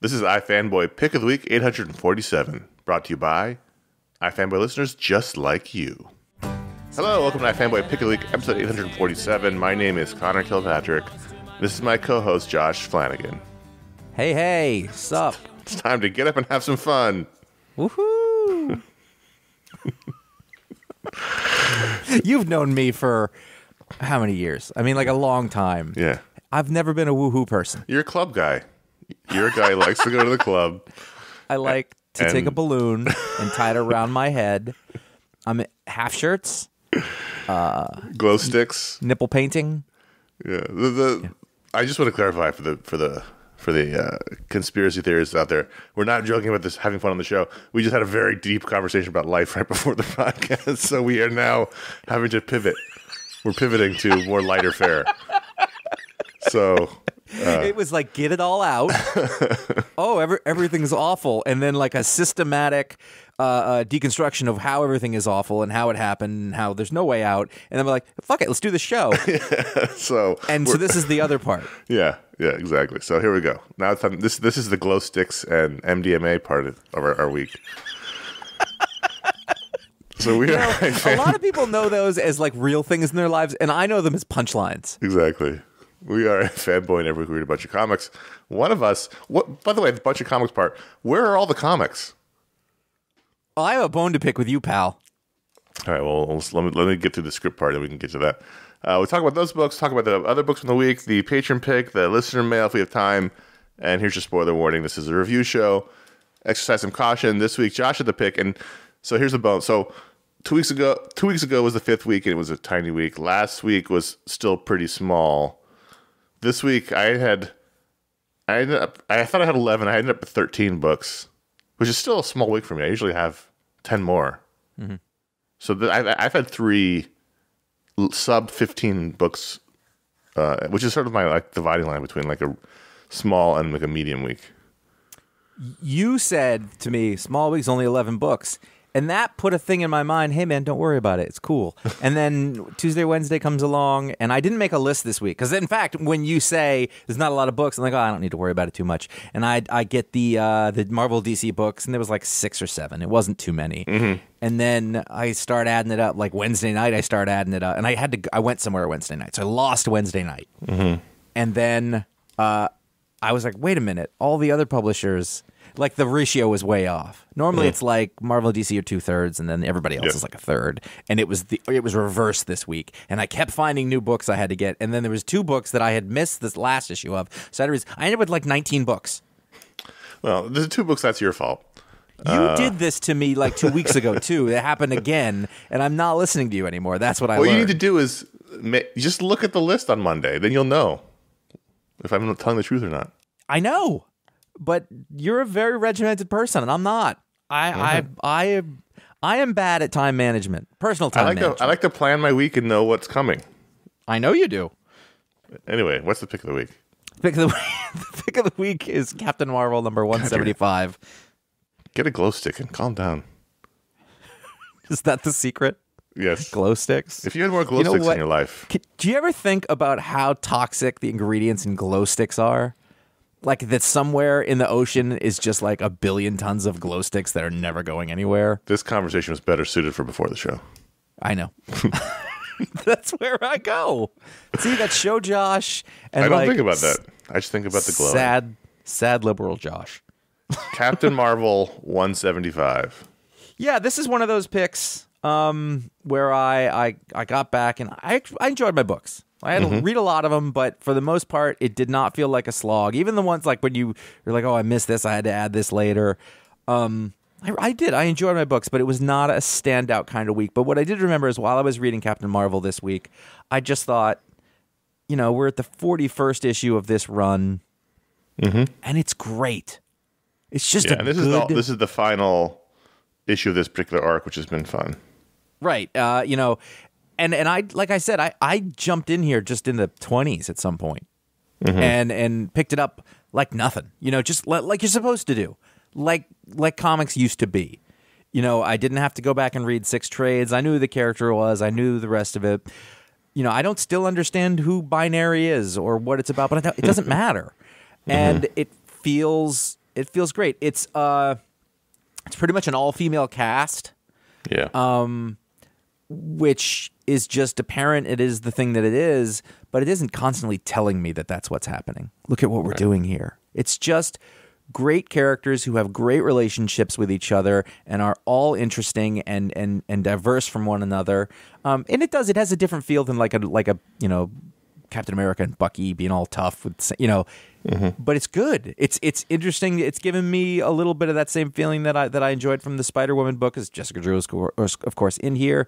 This is iFanboy Pick of the Week 847, brought to you by iFanboy listeners just like you. Hello, welcome to iFanboy Pick of the Week, episode 847. My name is Connor Kilpatrick. This is my co-host, Josh Flanagan. Hey, sup? It's time to get up and have some fun. Woohoo! You've known me for how many years? I mean, like a long time. Yeah. I've never been a woohoo person. You're a club guy. You're a guy who likes to go to the club. I like to take a balloon and tie it around my head. I'm half shirts. Glow sticks. Nipple painting. Yeah. I just want to clarify for the conspiracy theorists out there, we're not joking about this, having fun on the show. We just had a very deep conversation about life right before the podcast, so we are now having to pivot. We're pivoting to more lighter fare. So it was like, get it all out. Everything's awful, and then like a systematic deconstruction of how everything is awful and how it happened and how there's no way out. And then we're like, fuck it, let's do the show. So this is the other part. Yeah, exactly. So here we go. Now it's time. This is the glow sticks and MDMA part of our week. So we are a lot of people know those as like real things in their lives, and I know them as punchlines. Exactly. We are a fanboy, and every week we read a bunch of comics. One of us, by the way, the bunch of comics part, where are all the comics? Well, I have a bone to pick with you, pal. All right, well, let me get through the script part, and we can get to that. We'll talk about those books, talk about the other books from the week, the patron pick, the listener mail if we have time, and here's your spoiler warning. This is a review show. Exercise some caution. This week, Josh had the pick, and so here's the bone. So 2 weeks ago was the fifth week, and it was a tiny week. Last week was still pretty small. This week, I thought I had 11. I ended up with 13 books, which is still a small week for me. I usually have 10 more. Mm-hmm. So I've had 3 sub 15 books, which is sort of my like dividing line between like a small and like a medium week. You said to me, small week's only 11 books. And that put a thing in my mind, hey, man, don't worry about it. It's cool. And then Tuesday, Wednesday comes along, and I didn't make a list this week. Because, in fact, when you say there's not a lot of books, I'm like, I don't need to worry about it too much. And I get the Marvel DC books, and there was like 6 or 7. It wasn't too many. Mm-hmm. And then I start adding it up. Like Wednesday night, I start adding it up. And I went somewhere Wednesday night. So I lost Wednesday night. Mm-hmm. And then I was like, wait a minute. All the other publishers... Like, the ratio was way off. Normally, it's like Marvel and DC are 2/3, and then everybody else is like a third. And it was reversed this week. And I kept finding new books I had to get. And then there was 2 books that I had missed this last issue of. So I ended up with like 19 books. Well, there's 2 books. That's your fault. You did this to me like 2 weeks ago, too. It happened again, and I'm not listening to you anymore. That's what I learned. What you need to do is just look at the list on Monday. Then you'll know if I'm telling the truth or not. I know. But you're a very regimented person, and I'm not. I am bad at time management, personal time management. I like to plan my week and know what's coming. I know you do. Anyway, what's the pick of the week? The pick of the week is Captain Marvel number 175. Get a glow stick and calm down. Is that the secret? Yes. Glow sticks? If you had more glow sticks in your life. Do you ever think about how toxic the ingredients in glow sticks are? Like that somewhere in the ocean is just like 1 billion tons of glow sticks that are never going anywhere. This conversation was better suited for before the show. I know. That's where I go. See, that show Josh. And I don't think about that. I just think about the glow. Sad liberal Josh. Captain Marvel 175. Yeah, this is one of those picks where I got back and I enjoyed my books. I had to read a lot of them, but for the most part, it did not feel like a slog. Even the ones like when you're like, oh, I missed this, I had to add this later. I did. I enjoyed my books, but it was not a standout kind of week. But what I did remember is while I was reading Captain Marvel this week, I just thought, we're at the 41st issue of this run, and it's great. It's just this is the final issue of this particular arc, which has been fun. Right. And I, like I said, I jumped in here just in the 20s at some point and picked it up like nothing, just like you're supposed to do, like comics used to be. I didn't have to go back and read 6 trades. I knew who the character was. I knew the rest of it. I don't still understand who Binary is or what it's about, but it doesn't matter. And it feels It feels great. It's pretty much an all-female cast. Yeah. Which is just apparent. It is the thing that it is, but it isn't constantly telling me that that's what's happening. Look at what we're doing here. It's just great characters who have great relationships with each other and are all interesting and diverse from one another. And it has a different feel than like a Captain America and Bucky being all tough with but it's good. It's interesting. It's given me a little bit of that same feeling that I enjoyed from the Spider-Woman book, as Jessica Drew is of course in here.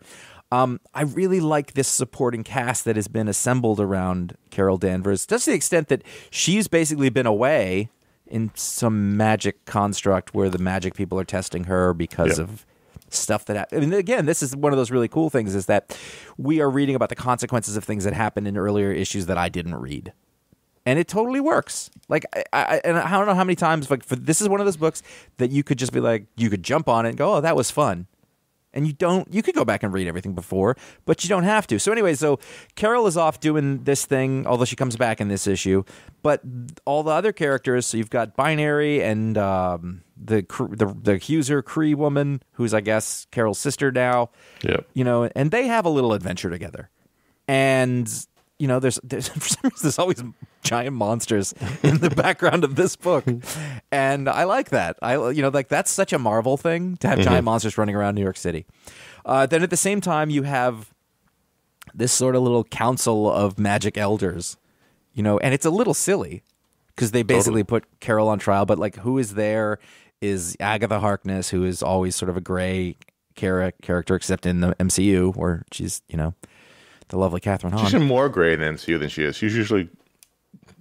I really like this supporting cast that has been assembled around Carol Danvers, just to the extent that she's basically been away in some magic construct where the magic people are testing her because of stuff that again, this is one of those really cool things, is that we are reading about the consequences of things that happened in earlier issues that I didn't read. And it totally works. Like, I don't know how many times, this is one of those books that you could just be like, you could jump on it and go, oh, that was fun. And you could go back and read everything before, but you don't have to. So anyway, Carol is off doing this thing, although she comes back in this issue. But all the other characters, so you've got Binary and the accuser Cree woman, who's, I guess, Carol's sister now. Yep. And they have a little adventure together. And there's for some reason there's always giant monsters in the background of this book, and I like that. That's such a Marvel thing to have giant monsters running around New York City. Then at the same time, you have this sort of little council of magic elders, and it's a little silly because they basically put Carol on trial. But who is there is Agatha Harkness, who is always sort of a gray character, except in the MCU where she's the lovely Catherine Hahn. She's more gray in MCU than she is. She's usually...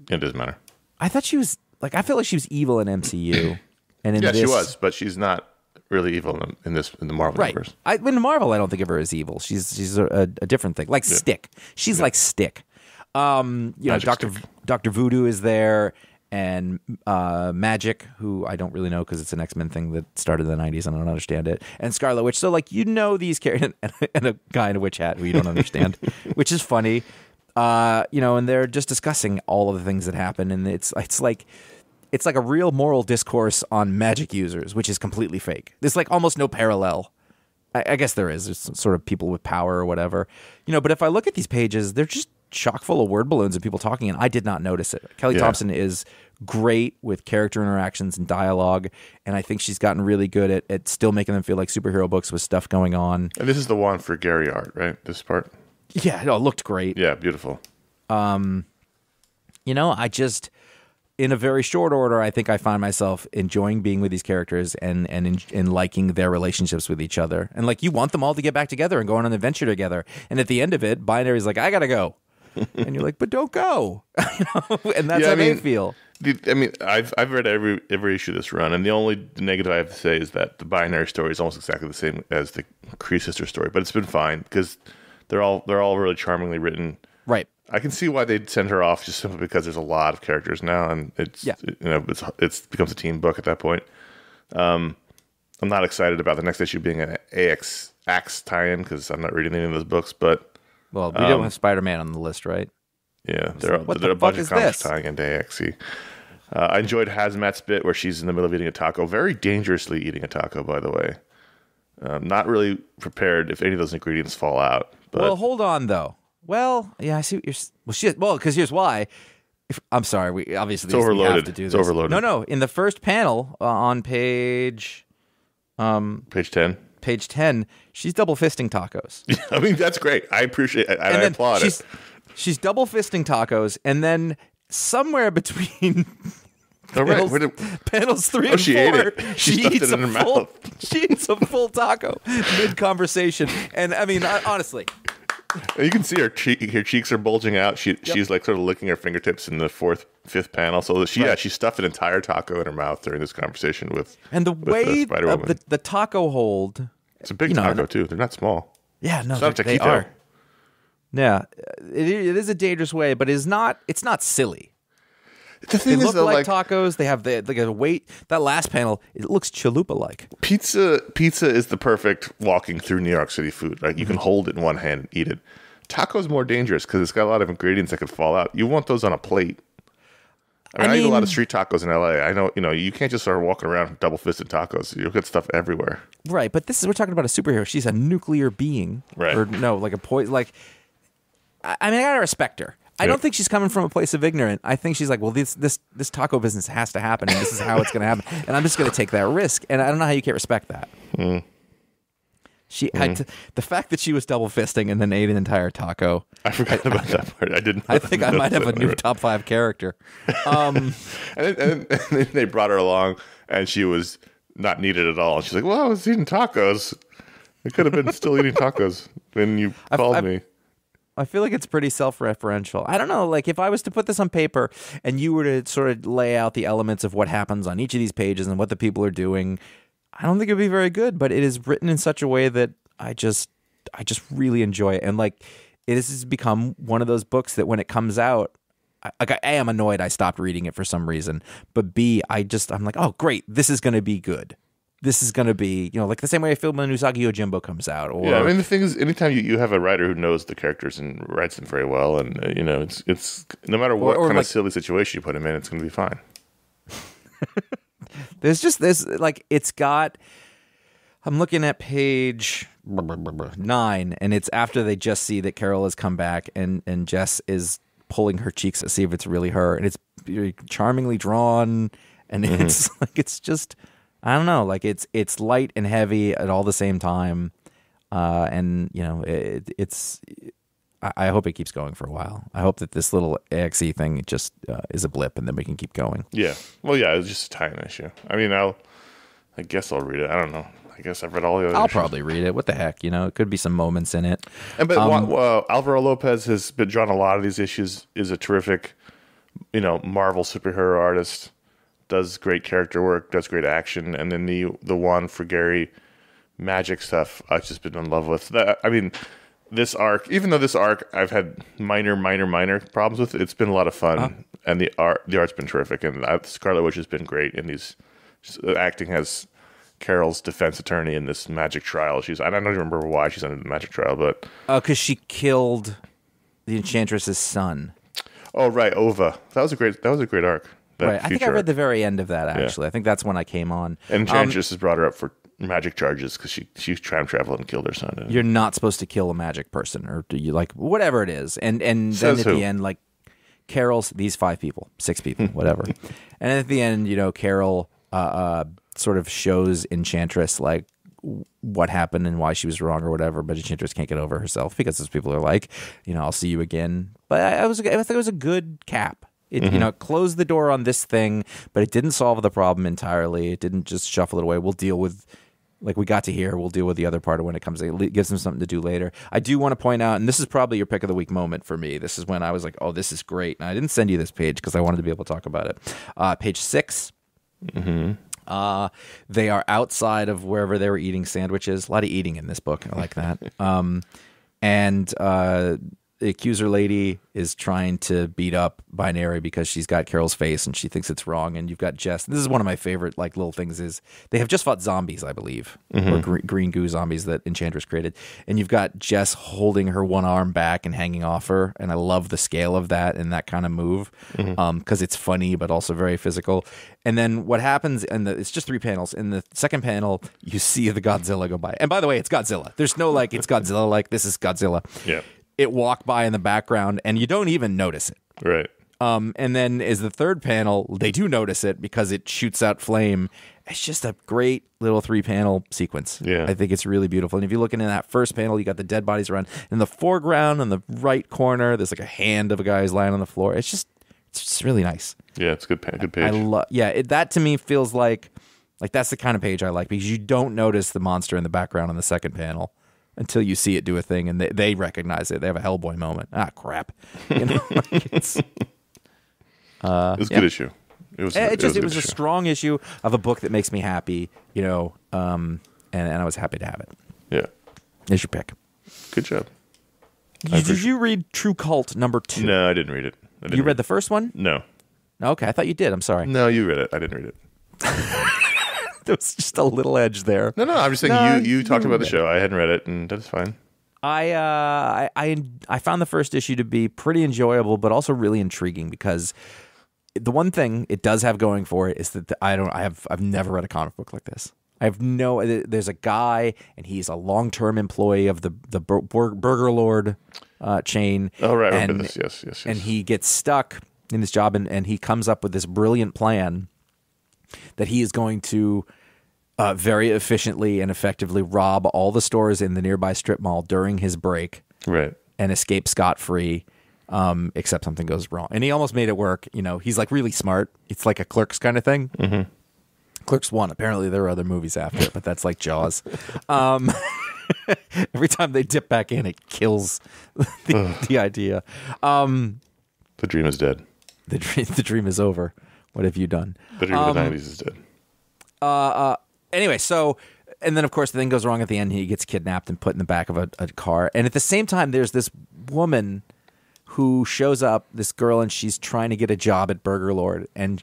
It doesn't matter. I thought she was... I feel like she was evil in MCU. And in this... she was, but she's not really evil in the Marvel universe. In Marvel, I don't think of her as evil. She's a different thing. Like Stick. She's like Stick. Dr. Voodoo is there, and Magic, who I don't really know because it's an X-Men thing that started in the 90s and I don't understand it, and Scarlet Witch. So these characters, and a guy in a witch hat who you don't understand, which is funny. And they're just discussing all of the things that happen, and it's like a real moral discourse on magic users, which is completely fake. There's almost no parallel. I guess there is. There's sort of people with power or whatever, But if I look at these pages, they're just chock full of word balloons and people talking, and I did not notice it. Kelly Thompson is great with character interactions and dialogue, and I think she's gotten really good at still making them feel like superhero books with stuff going on. And this is the one for Gary art, right? This part? Yeah, it looked great. Yeah, beautiful. I just, in a very short order, I think I find myself enjoying being with these characters and liking their relationships with each other. And you want them all to get back together and go on an adventure together. And at the end of it, Binary's like, I gotta go. And you're like, but don't go. And that's how they feel. I've read every issue of this run, and the only negative I have to say is that the Binary story is almost exactly the same as the Kree sister story, but it's been fine because they're all really charmingly written. Right. I can see why they'd send her off just simply because there's a lot of characters now, and it becomes a team book at that point. I'm not excited about the next issue being an Axe tie-in because I'm not reading any of those books, but. Well, we don't have Spider-Man on the list, right? Yeah, there are a bunch of comics tying into AXE. I enjoyed Hazmat's bit where she's in the middle of eating a taco, very dangerously eating a taco, by the way. Not really prepared if any of those ingredients fall out. But... Well, hold on, though. Well, yeah, I see what you're... Because here's why. I'm sorry, we obviously it's overloaded. We have to do this. It's overloaded. No, in the first panel on page... page 10. Page 10, she's double fisting tacos. I mean, that's great. I appreciate it. I applaud it. She's double fisting tacos, and then somewhere between panels 3 and 4, she ate it. She eats it in her mouth. She eats a full taco mid-conversation. And I mean, honestly... You can see her cheeks are bulging out. She's sort of licking her fingertips in the fifth panel. So she stuffed an entire taco in her mouth during this conversation with. And the way of the taco hold, it's a big taco too. They're not small. Yeah, no, they are. Yeah, it is a dangerous way, but it's not silly. The thing they is, look like tacos. They have the weight. That last panel, it looks chalupa-like. Pizza is the perfect walking through New York City food. Right, you can hold it in one hand and eat it. Taco's more dangerous because it's got a lot of ingredients that could fall out. You want those on a plate. I mean, I eat a lot of street tacos in LA. I know, you can't just start walking around double-fisted tacos. You'll get stuff everywhere. Right, but we're talking about a superhero. She's a nuclear being. Right. Or no, like a poison. Like, I mean, I gotta respect her. I don't think she's coming from a place of ignorance. I think she's like, well, this taco business has to happen, and this is how it's going to happen, and I'm just going to take that risk. And I don't know how you can't respect that. The fact that she was double fisting and then ate an entire taco. I forgot about that part. I didn't. I think I might have a new top 5 character. And then they brought her along, and she was not needed at all. She's like, well, I was eating tacos. I could have been still eating tacos when you called me. I feel like it's pretty self-referential. I don't know, like if I was to put this on paper and you were to sort of lay out the elements of what happens on each of these pages and what the people are doing, I don't think it'd be very good, but it is written in such a way that I just really enjoy it. And like it has become one of those books that when it comes out, A, I'm annoyed I stopped reading it for some reason, but B, I'm like, oh great, this is going to be good. This is going to be, like the same way I feel when Usagi Yojimbo comes out. Or, yeah, I mean, the thing is, anytime you have a writer who knows the characters and writes them very well, and, it's no matter what kind of silly situation you put him in, it's going to be fine. I'm looking at page 9, and it's after they just see that Carol has come back, and Jess is pulling her cheeks to see if it's really her, and it's very charmingly drawn, and it's like, it's just... I don't know, like it's light and heavy at all the same time, and it's. I hope it keeps going for a while. I hope that this little AXE thing just is a blip, and then we can keep going. Yeah, well, yeah, it's just a time issue. I mean, I guess I'll read it. I don't know. I guess I've read all the other. I'll probably read it. What the heck, it could be some moments in it. But Alvaro Lopez has been drawn a lot of these issues. Is a terrific, Marvel superhero artist. Does great character work, does great action, and then the Juan Frigeri magic stuff I've just been in love with. I mean, this arc, even though this arc I've had minor problems with, it's been a lot of fun, and the art's been terrific, and Scarlet Witch has been great in these acting as Carol's defense attorney in this magic trial. I don't remember why she's under the magic trial, but because she killed the Enchantress's son. Oh right, Ova. That was a great arc. Right, I think I read the very end of that, actually. Yeah. I think that's when I came on. And Enchantress has brought her up for magic charges because she time traveled and killed her son. You're not supposed to kill a magic person, or do you, like, whatever it is. And then at the end, like, Carol's, these 5 people, 6 people, whatever. And at the end, Carol sort of shows Enchantress, like, what happened and why she was wrong or whatever, but Enchantress can't get over herself because those people are like, I'll see you again. But I think it was a good cap. It closed the door on this thing, but it didn't solve the problem entirely. It didn't just shuffle it away. We'll deal with, like we got to here, we'll deal with the other part of when it comes. It gives them something to do later. I do want to point out, and this is probably your pick of the week moment for me. This is when I was like, oh, this is great. And I didn't send you this page because I wanted to be able to talk about it. Page 6. Mm-hmm. They are outside of wherever they were eating sandwiches. A lot of eating in this book. I like that. And the accuser lady is trying to beat up Binary because she's got Carol's face and she thinks it's wrong. And you've got Jess. This is one of my favorite little things is they have just fought zombies, I believe, or green goo zombies that Enchantress created. And you've got Jess holding her one arm back and hanging off her. And I love the scale of that and that kind of move because it's funny but also very physical. And then what happens, it's just 3 panels. In the second panel, you see the Godzilla go by. And by the way, it's Godzilla. There's no it's Godzilla, this is Godzilla. Yeah. It walked by in the background, and you don't even notice it. Right. And then as the third panel, they do notice it because it shoots out flame. It's just a great little 3-panel sequence. Yeah. I think it's really beautiful. And if you're looking in that first panel, you got the dead bodies around. In the foreground, in the right corner, there's like a hand of a guy who's lying on the floor. It's just really nice. Yeah, it's a good page. That to me feels like that's the kind of page I like because you don't notice the monster in the background in the second panel until you see it do a thing and they recognize it. They have a Hellboy moment. Ah, crap. It's a good issue. It was a strong issue of a book that makes me happy, and I was happy to have it. Yeah. There's your pick. Good job. Did you read Trve Kvlt number 2? No, I didn't read it. You read the first one? No. Okay, I thought you did. I'm sorry. No, you read it. I didn't read it. There was just a little edge there. No, I'm just saying you talked about the show. I hadn't read it, and that's fine. I found the first issue to be pretty enjoyable, but also really intriguing because The one thing it does have going for it is that I've never read a comic book like this. There's a guy, and he's a long-term employee of the Burger Lord chain. Oh, right. I remember this. Yes. And he gets stuck in this job, and he comes up with this brilliant plan that he is going to very efficiently and effectively rob all the stores in the nearby strip mall during his break. Right. And escape scot-free, except something goes wrong. And he almost made it work. He's like really smart. It's like a Clerks kind of thing. Mm-hmm. Clerks 1. Apparently there are other movies after it, but that's like Jaws. Every time they dip back in, it kills the idea. The dream is dead. The dream is over. What have you done? The dream of the 90s is dead. Anyway, so, and then of course the thing goes wrong at the end. He gets kidnapped and put in the back of a car. And at the same time, there's this woman who shows up, this girl, and she's trying to get a job at Burger Lord. And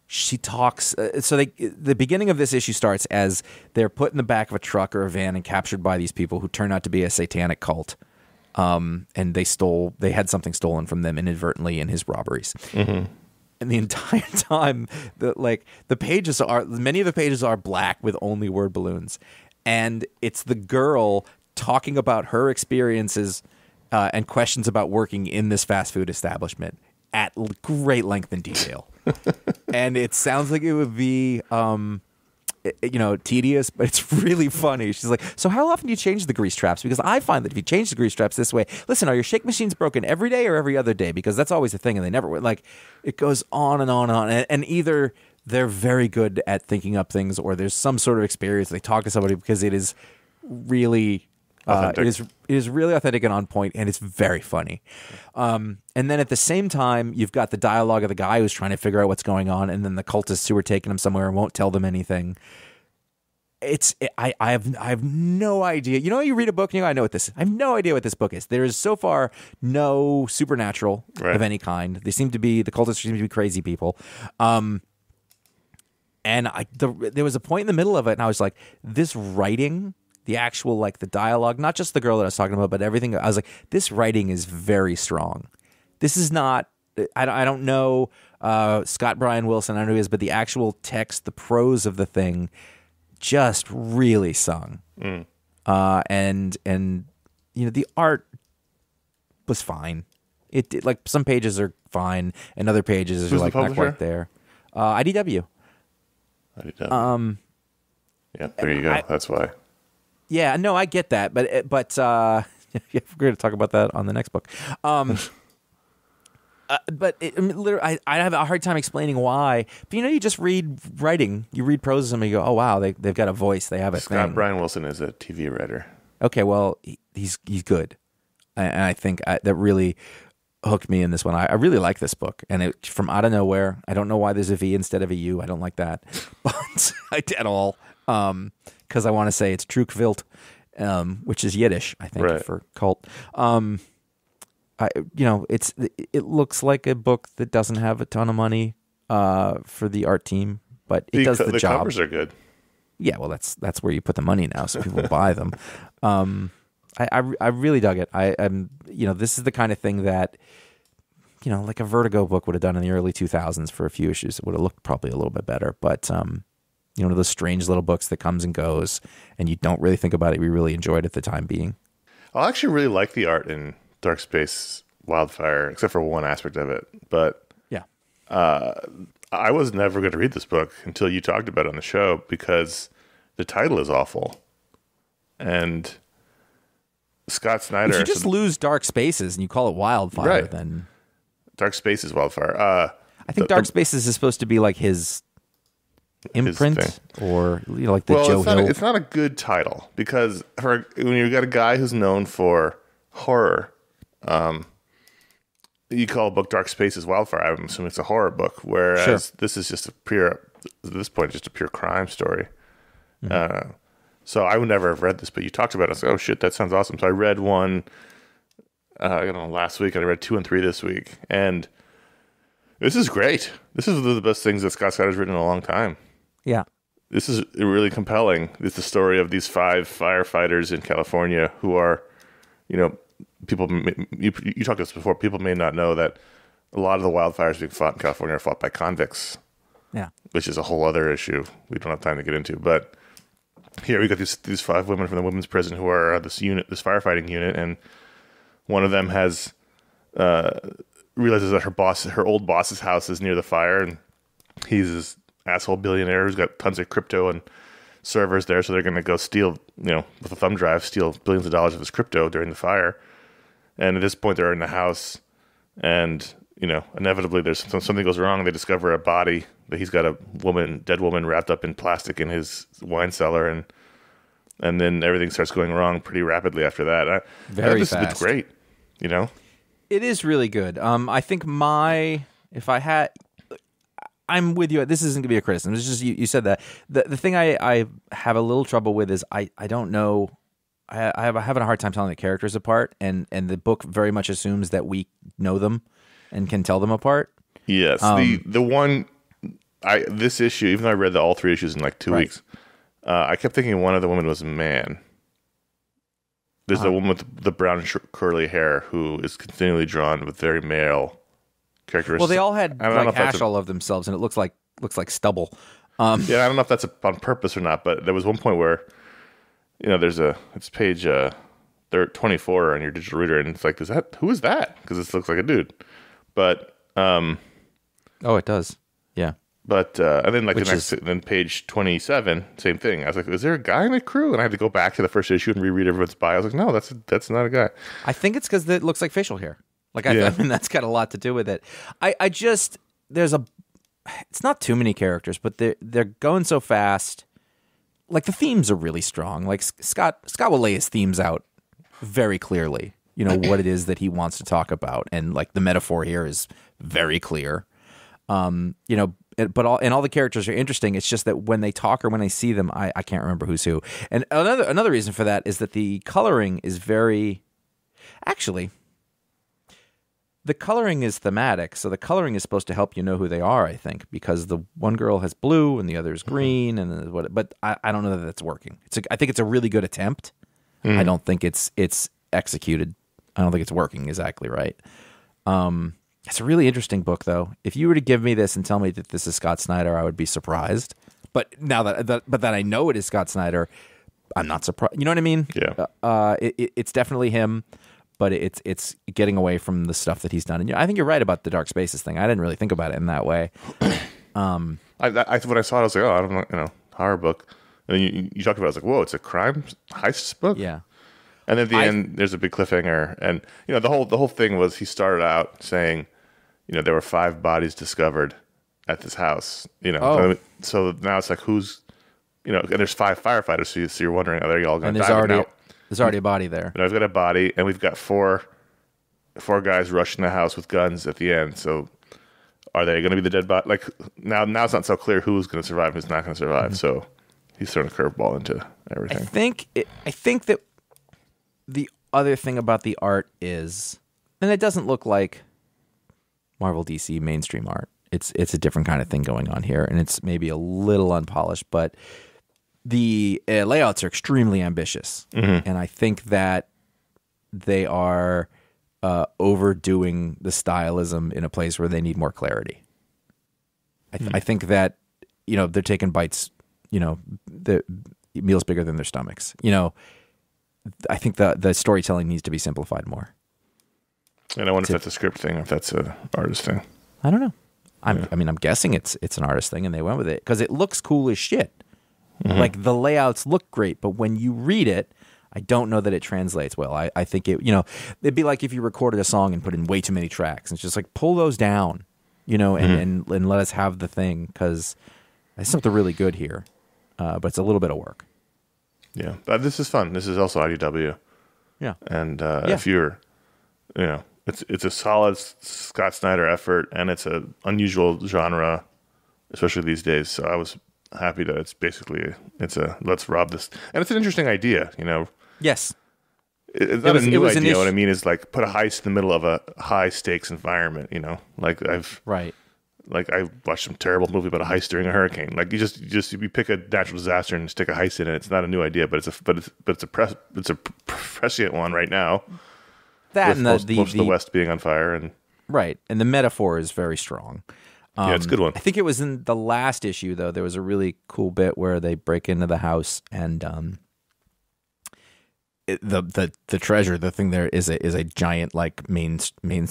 she talks. The beginning of this issue starts as they're put in the back of a truck or a van and captured by these people who turn out to be a satanic cult. And they had something stolen from them inadvertently in his robberies. Mm-hmm. And the entire time, many of the pages are black with only word balloons. And it's the girl talking about her experiences and questions about working in this fast food establishment at great length and detail. And it sounds like it would be, tedious, but it's really funny. She's like, so how often do you change the grease traps? Because I find that if you change the grease traps this way, listen, are your shake machines broken every day or every other day? Because that's always a thing, and they never, it goes on and on and on. And either they're very good at thinking up things, or there's some sort of experience. They talk to somebody because it is really... it is really authentic and on point, and it's very funny. And then at the same time, you've got the dialogue of the guy who's trying to figure out what's going on, and then the cultists who are taking him somewhere and won't tell them anything. I have no idea. You read a book and I know what this is. I have no idea what this book is. There is so far no supernatural of any kind. The cultists seem to be crazy people. And there was a point in the middle of it, and I was like, this writing, the actual, the dialogue, not just the girl that I was talking about, but everything. I was like, this writing is very strong. This is not, I don't know Scott Bryan Wilson, I don't know who he is, but the actual text, the prose of the thing, just really sung. And the art was fine. It some pages are fine, and other pages are not quite there. IDW. Yeah, there you go. That's why. Yeah, no, I get that, but we're going to talk about that on the next book. But literally, I have a hard time explaining why. But you just read writing, you read prose, and you go, oh wow, they've got a voice, they have a thing. Scott Bryan Wilson is a TV writer. Okay, well, he's good, and I think that really hooked me in this one. I really like this book, and from out of nowhere, I don't know why there's a V instead of a U. I don't like that, but at all. Because I want to say it's Trve Kvlt, which is Yiddish, I think, for cult. It looks like a book that doesn't have a ton of money for the art team, but it does the job. The covers are good. Yeah, well, that's where you put the money now, so people buy them. I really dug it. This is the kind of thing that like a Vertigo book would have done in the early 2000s for a few issues. It would have looked probably a little bit better, but one of those strange little books that comes and goes, and you don't really think about it. We really enjoyed it at the time being. I actually really like the art in Dark Space Wildfire, except for one aspect of it. But yeah, I was never going to read this book until you talked about it on the show because the title is awful. And Scott Snyder... If you just lose Dark Spaces and you call it Wildfire, then... Dark Spaces Wildfire. I think Dark Spaces is supposed to be like his imprint, or like the Joe Hill. It's not a good title because when you got a guy who's known for horror, you call a book Dark Spaces Wildfire. I'm assuming it's a horror book, whereas this is just at this point, just a pure crime story. Mm-hmm. So I would never have read this, but you talked about it. I was like, oh shit, that sounds awesome. So I read one, last week, and I read 2 and 3 this week, and this is great. This is one of the best things that Scott Snyder's written in a long time. Yeah. This is really compelling. It's the story of these 5 firefighters in California who are, people, you talked about this before, people may not know that a lot of the wildfires being fought in California are fought by convicts. Yeah. Which is a whole other issue we don't have time to get into. But here we got these 5 women from the women's prison who are this firefighting unit, and one of them has realizes that her old boss's house is near the fire, and he's this asshole billionaire who's got tons of crypto and servers there, so they're going to go steal, with a thumb drive, steal billions of dollars of his crypto during the fire. And at this point, they're in the house, and inevitably, there's something goes wrong. They discover a body that he's got a dead woman wrapped up in plastic in his wine cellar, and then everything starts going wrong pretty rapidly after that. Very fast. fast. It's great, It is really good. I think I'm with you. This isn't going to be a criticism. It's just you said that. The thing I have a little trouble with is I don't know. I have having a hard time telling the characters apart, and the book very much assumes that we know them and can tell them apart. Yes, this issue, even though I read all 3 issues in like 2 weeks, I kept thinking one of the women was a man. There's a woman with the brown curly hair who is continually drawn with very male characteristics. Well, they all had like hash all over themselves, and it looks like stubble. Yeah, I don't know if that's on purpose or not, but there was one point where, it's page 24 on your digital reader, and it's like, who is that? Because it looks like a dude. But it does. Yeah. But and then then page 27, same thing. I was like, is there a guy in the crew? And I had to go back to the first issue and reread everyone's bio. I was like, no, that's not a guy. I think it's because it looks like facial hair. I mean, that's got a lot to do with it. It's not too many characters, but they're going so fast. Like, the themes are really strong. Like, Scott will lay his themes out very clearly. What it is that he wants to talk about, and like the metaphor here is very clear. But all the characters are interesting. It's just that when they talk or when I see them, I can't remember who's who. And another reason for that is that the coloring is the coloring is thematic. So the coloring is supposed to help you know who they are, I think, because the one girl has blue and the other is green, and but I don't know that that's working. I think it's a really good attempt. I don't think it's executed. I don't think it's working exactly right. It's a really interesting book, though. If you were to give me this and tell me that this is Scott Snyder, I would be surprised. But now that I know it is Scott Snyder, I'm not surprised. You know what I mean? Yeah. It's definitely him, but it's getting away from the stuff that he's done. And I think you're right about the Dark Spaces thing. I didn't really think about it in that way. When I saw it, I was like, oh, I don't know, horror book. And then you talked about it, I was like, whoa, it's a crime heist book? Yeah. And then at the end, there's a big cliffhanger. And, the whole thing was he started out saying, there were 5 bodies discovered at this house. So now it's like, who's, and there's 5 firefighters. So you're wondering, are they all going to die? There's already a body there. I've got a body, and we've got 4 guys rushing the house with guns at the end. So are they going to be the dead body? Like, now it's not so clear who's going to survive, who's not going to survive. So he's throwing a curveball into everything. I think that the other thing about the art is, and it doesn't look like Marvel DC mainstream art. It's a different kind of thing going on here, and it's maybe a little unpolished, but the layouts are extremely ambitious, and I think that they are overdoing the stylism in a place where they need more clarity. I think that they're taking bites. The meals bigger than their stomachs. I think the storytelling needs to be simplified more. And I wonder if that's a script thing or if that's an artist thing. I don't know. I'm guessing it's an artist thing, and they went with it because it looks cool as shit. Like, the layouts look great, but when you read it, I don't know that it translates well. I think it'd be like if you recorded a song and put in way too many tracks. It's just like, pull those down, and let us have the thing, because there's something really good here, but it's a little bit of work. Yeah, but this is fun. This is also IDW. Yeah, and if you're, it's a solid Scott Snyder effort, and it's an unusual genre, especially these days. So I was happy that it's let's rob this, and it's an interesting idea. Yes, it's not a new idea. What I mean is, like, put a heist in the middle of a high stakes environment. Like I watched some terrible movie about a heist during a hurricane. Like, you pick a natural disaster and stick a heist in it. It's not a new idea, but it's a prescient one right now. That with most of the West being on fire, and Right, and the metaphor is very strong. Yeah, it's a good one. I think it was in the last issue, though. There was a really cool bit where they break into the house, and the treasure, the thing there is a giant like mainframe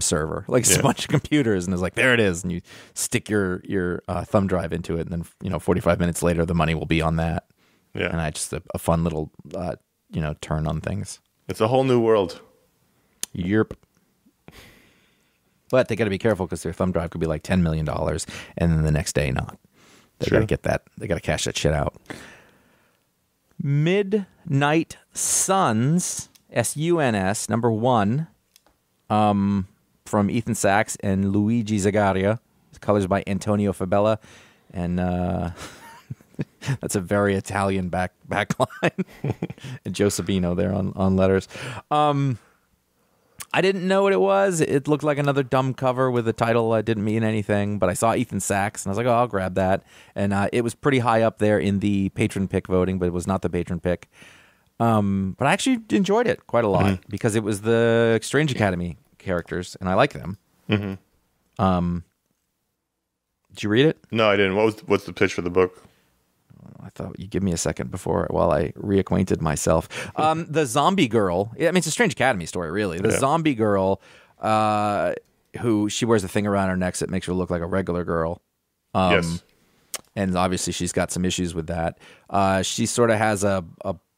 server, like a bunch of computers, and it's like, there it is, and you stick your thumb drive into it, and then 45 minutes later the money will be on that. Yeah, and that's just a fun little turn on things. It's a whole new world. Yerp. But they got to be careful because their thumb drive could be like $10 million, and then the next day not. They got to get that. They got to cash that shit out. Midnight Suns, SUNS, number 1, from Ethan Sachs and Luigi Zagaria. Colors by Antonio Fabella, and that's a very Italian backline. And Joe Sabino there on letters. I didn't know what it was. It looked like another dumb cover with a title that didn't mean anything, but I saw Ethan Sachs, and I was like, oh, I'll grab that. And it was pretty high up there in the Patron Pick voting, but it was not the Patron Pick. But I actually enjoyed it quite a lot because it was the Strange Academy characters, and I like them. Mm-hmm. Did you read it? No, I didn't. What's the pitch for the book? I thought you'd give me a second while I reacquainted myself. The zombie girl, I mean, it's a Strange Academy story, really. The zombie girl, who she wears a thing around her neck that makes her look like a regular girl. Yes. And obviously she's got some issues with that. She sort of has a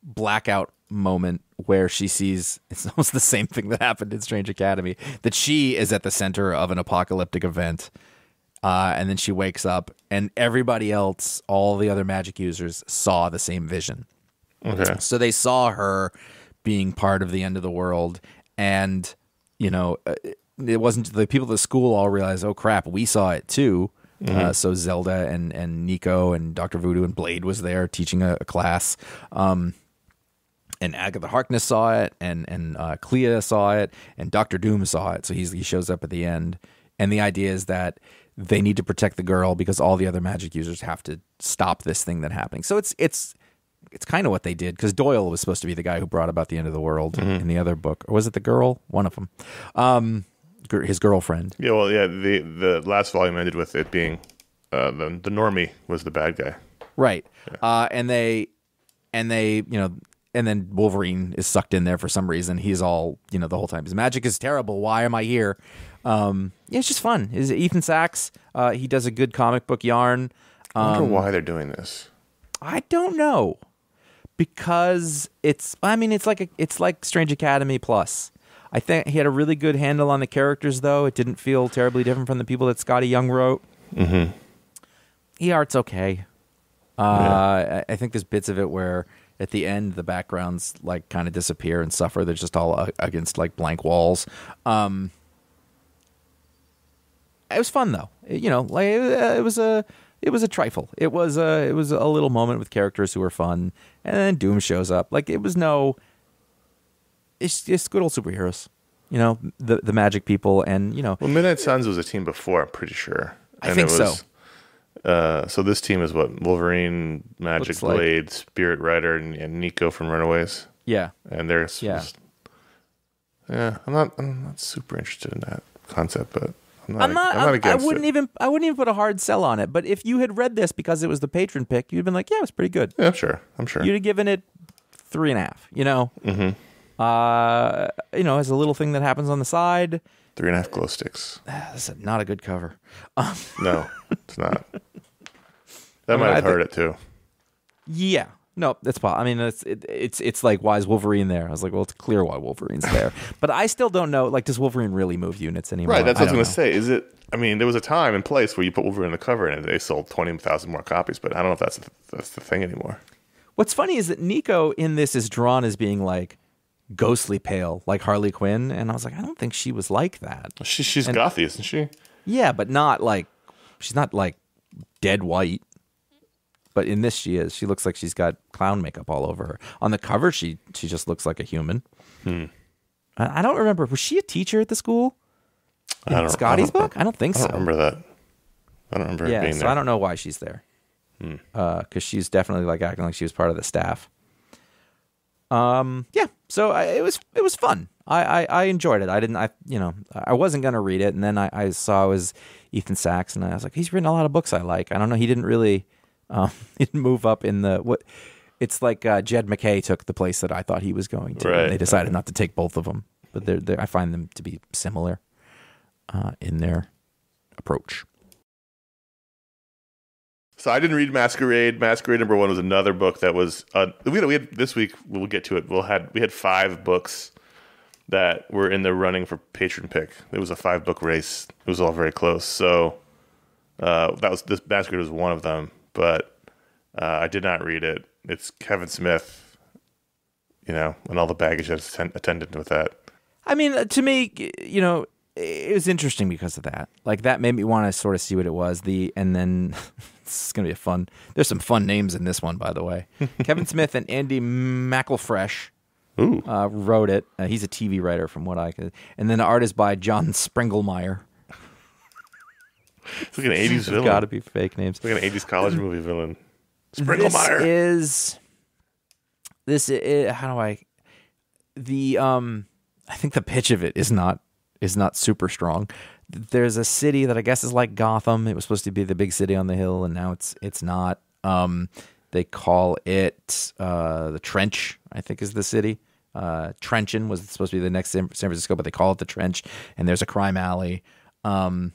blackout moment where she sees, it's almost the same thing that happened in Strange Academy, that she is at the center of an apocalyptic event. And then she wakes up, and everybody else, all the other magic users, saw the same vision. Okay. So they saw her being part of the end of the world, and it wasn't the people at the school all realized, oh crap, we saw it too. Mm-hmm. So Zelda and Nico and Dr. Voodoo and Blade was there teaching a class. And Agatha Harkness saw it, and Clea saw it, and Dr. Doom saw it. So he shows up at the end, and the idea is that they need to protect the girl because all the other magic users have to stop this thing that's happening. So it's kind of what they did, because Doyle was supposed to be the guy who brought about the end of the world in the other book. Or was it the girl? One of them. His girlfriend. Yeah, well, yeah, the last volume ended with it being the normie was the bad guy. Right. Yeah. And then Wolverine is sucked in there for some reason. He's all, the whole time, his magic is terrible. Why am I here? It's just fun. Is Ethan Sachs? He does a good comic book yarn. I wonder why they're doing this. I don't know, because it's like Strange Academy plus. I think he had a really good handle on the characters, though. It didn't feel terribly different from the people that Scotty Young wrote. Mm-hmm. Art's okay. I think there's bits of it where at the end the backgrounds like kind of disappear and suffer. They're just all against like blank walls. It was fun though. It was a trifle. It was a little moment with characters who were fun, and then Doom shows up. Like it's just good old superheroes. The magic people, and Well, Midnight Suns was a team before, I'm pretty sure. I think so. So this team is what? Wolverine, Magic Blade, Spirit Rider, and Nico from Runaways. Yeah. And they're I'm not super interested in that concept, but I'm not against I wouldn't even put a hard sell on it. But if you had read this because it was the Patron Pick, you'd have been like, yeah, it was pretty good. Yeah, I'm sure. You'd have given it 3.5. Mm-hmm. As a little thing that happens on the side. 3.5 glow sticks. That's not a good cover. No, it's not. That might have hurt it too. Yeah. No, that's possible. I mean, it's like, why is Wolverine there? I was like, well, it's clear why Wolverine's there. But I still don't know, like, does Wolverine really move units anymore? Right, that's what I was going to say. Is it, I mean, there was a time and place where you put Wolverine on the cover and they sold 20,000 more copies, but I don't know if that's the thing anymore. What's funny is that Nico in this is drawn as being, like, ghostly pale, like Harley Quinn, and I was like, I don't think she was like that. She's gothy, isn't she? Yeah, but not like, she's not, like, dead white. But in this, she is. She looks like she's got clown makeup all over her. On the cover, she just looks like a human. I don't remember. Was she a teacher at the school? In Scotty's book? I don't think so. I don't remember that. I don't remember her being there. I don't know why she's there. Because she's definitely like acting like she was part of the staff. Yeah, so it was fun. I enjoyed it. I wasn't gonna read it, and then I saw it was Ethan Sachs, and I was like, he's written a lot of books I like. I don't know. He didn't really he didn't move up in the what. It's like Jed McKay took the place that I thought he was going to. Right. And they decided not to take both of them, but I find them to be similar in their approach. So I didn't read Maskerade. Maskerade number 1 was another book that was we had this week. We'll get to it. We had 5 books that were in the running for Patron Pick. It was a 5-book race. It was all very close. So this Maskerade was one of them, but I did not read it. It's Kevin Smith, and all the baggage that's attended with that. I mean, to me, it was interesting because of that. Like, that made me want to sort of see what it was. And then this is going to be fun. There's some fun names in this one, by the way. Kevin Smith and Andy McElfresh wrote it. He's a TV writer from what I could. And then the art is by John Sprengelmeyer. It's like an 80s villain. Got to be fake names. It's like an 80s college movie villain. Sprengelmeyer. This is how do I think the pitch of it is not super strong. There's a city that I guess is like Gotham. It was supposed to be the big city on the hill, and now it's not. They call it the Trench, I think is the city. Trenton was supposed to be the next San Francisco, but they call it the Trench, and there's a crime alley. And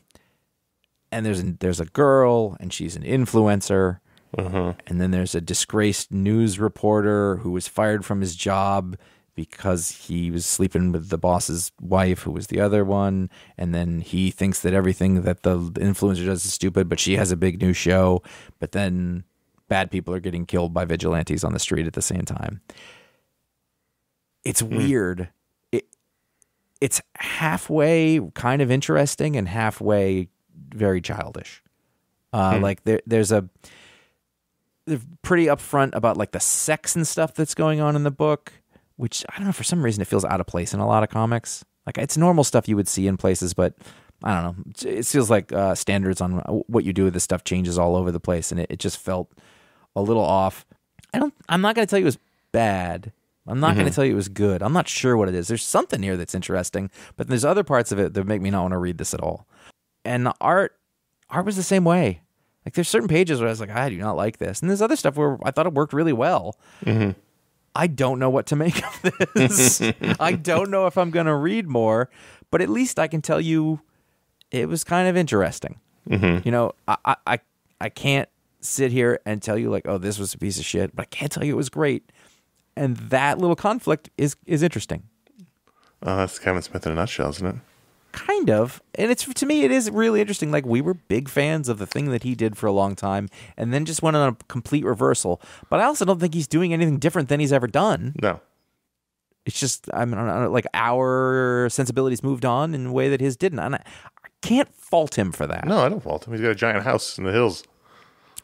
there's a girl, and she's an influencer. And then there's a disgraced news reporter who was fired from his job because he was sleeping with the boss's wife, who was the other one. And then he thinks that everything that the influencer does is stupid, but she has a big new show. But then bad people are getting killed by vigilantes on the street at the same time. It's weird. It's halfway kind of interesting and halfway very childish. Like they're pretty upfront about like the sex and stuff that's going on in the book, which I don't know, for some reason it feels out of place in a lot of comics. Like, it's normal stuff you would see in places, but I don't know. It feels like standards on what you do with this stuff changes all over the place, and it just felt a little off. I'm not going to tell you it was bad. I'm not going to tell you it was good. I'm not sure what it is. There's something here that's interesting, but there's other parts of it that make me not want to read this at all. And the art was the same way. Like, there's certain pages where I was like, I do not like this. And there's other stuff where I thought it worked really well. I don't know what to make of this. I don't know if I'm going to read more, but at least I can tell you it was kind of interesting. I can't sit here and tell you like, oh, this was a piece of shit, but I can't tell you it was great. And that little conflict is interesting. That's Kevin Smith in a nutshell, isn't it? Kind of. And to me, it is really interesting. Like, we were big fans of the thing that he did for a long time and then just went on a complete reversal. But I also don't think he's doing anything different than he's ever done. No. It's just, like, our sensibilities moved on in a way that his didn't. And I can't fault him for that. No, I don't fault him. He's got a giant house in the hills.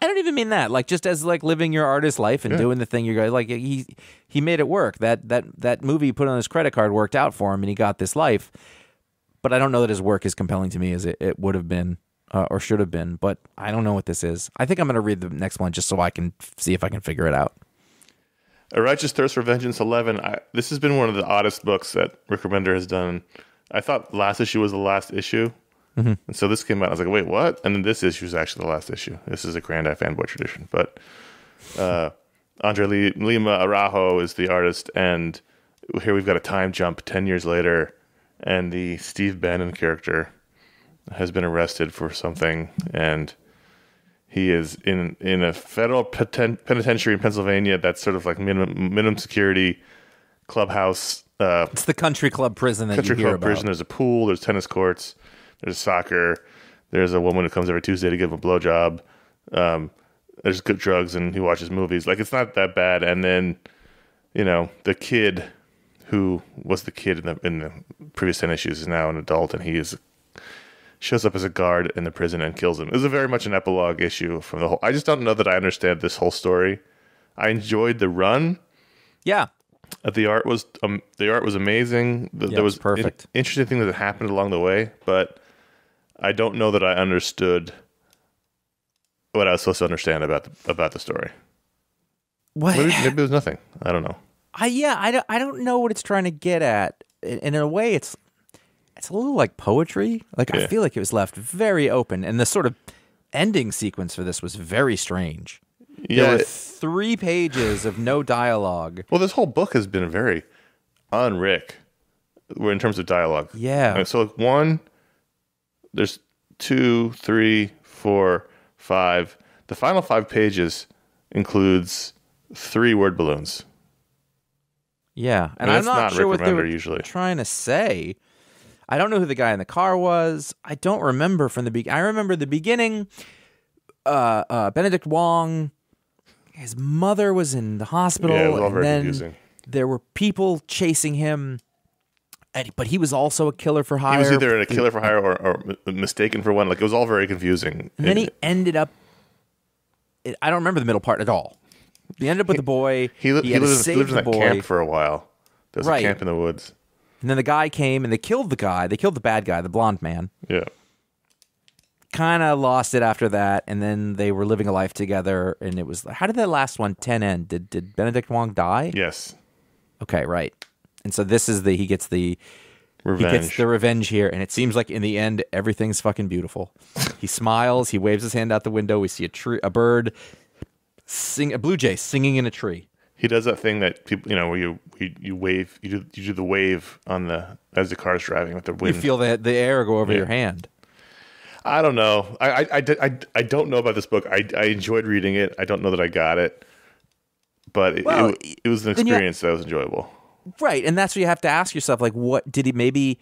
I don't even mean that. Like, just as like living your artist life and doing the thing you're going, like, he made it work. That movie he put on his credit card worked out for him, and he got this life. But I don't know that his work is compelling to me as it would have been or should have been. But I don't know what this is. I think I'm going to read the next one just so I can see if I can figure it out. A Righteous Thirst for Vengeance 11. This has been one of the oddest books that Rick Remender has done. I thought last issue was the last issue. And so this came out. I was like, wait, what? And then this issue is actually the last issue. This is a Grand iFanboy tradition. But Andre Lima Araujo is the artist. And here we've got a time jump 10 years later. And the Steve Bannon character has been arrested for something. And he is in a federal penitentiary in Pennsylvania that's sort of like minimum security clubhouse. It's the country club prison that you hear about. Prison. There's a pool. There's tennis courts. There's soccer. There's a woman who comes every Tuesday to give him a blowjob. There's good drugs, and he watches movies. Like, it's not that bad. And then, the kid who was the kid in the previous 10 issues is now an adult, and he shows up as a guard in the prison and kills him. It was very much an epilogue issue from the whole. I just don't know that I understand this whole story. I enjoyed the run. Yeah. The art was amazing. There was perfect. Interesting things that happened along the way, but I don't know that I understood what I was supposed to understand about the story. What? Maybe it was nothing. I don't know. I don't know what it's trying to get at. And in a way, it's a little like poetry. Like, I feel like it was left very open. And the sort of ending sequence for this was very strange. Yeah. There were 3 pages of no dialogue. Well, this whole book has been very un-Rick in terms of dialogue. Yeah. So, like, 1, there's 2, 3, 4, 5. The final 5 pages includes 3 word balloons. Yeah. And I'm not sure what they were usually trying to say. I don't know who the guy in the car was. I don't remember from the beginning. I remember the beginning, Benedict Wong, his mother was in the hospital. Yeah, it was all and very then confusing. There were people chasing him, but he was also a killer for hire. He was either a killer for hire or mistaken for one. Like, it was all very confusing. And then he ended up, I don't remember the middle part at all. He ended up with the boy. He lived in that boy. camp for a while. There was a camp in the woods. And then the guy came and they killed the guy. They killed the bad guy, the blonde man. Yeah. Kind of lost it after that, and then they were living a life together, and it was... How did that last one, 10, end? Did Benedict Wong die? Yes. Okay, right. And so this is he gets the... Revenge. He gets the revenge here, and it seems like in the end, everything's fucking beautiful. He smiles, he waves his hand out the window, we see a bird, a blue jay singing in a tree. He does that thing that people, where you wave, you do the wave as the car's driving with the wind. You feel the air go over your hand. I don't know. I don't know about this book. I enjoyed reading it. I don't know that I got it, but it was an experience that was enjoyable. Right, and that's what you have to ask yourself. Like, what did he? Maybe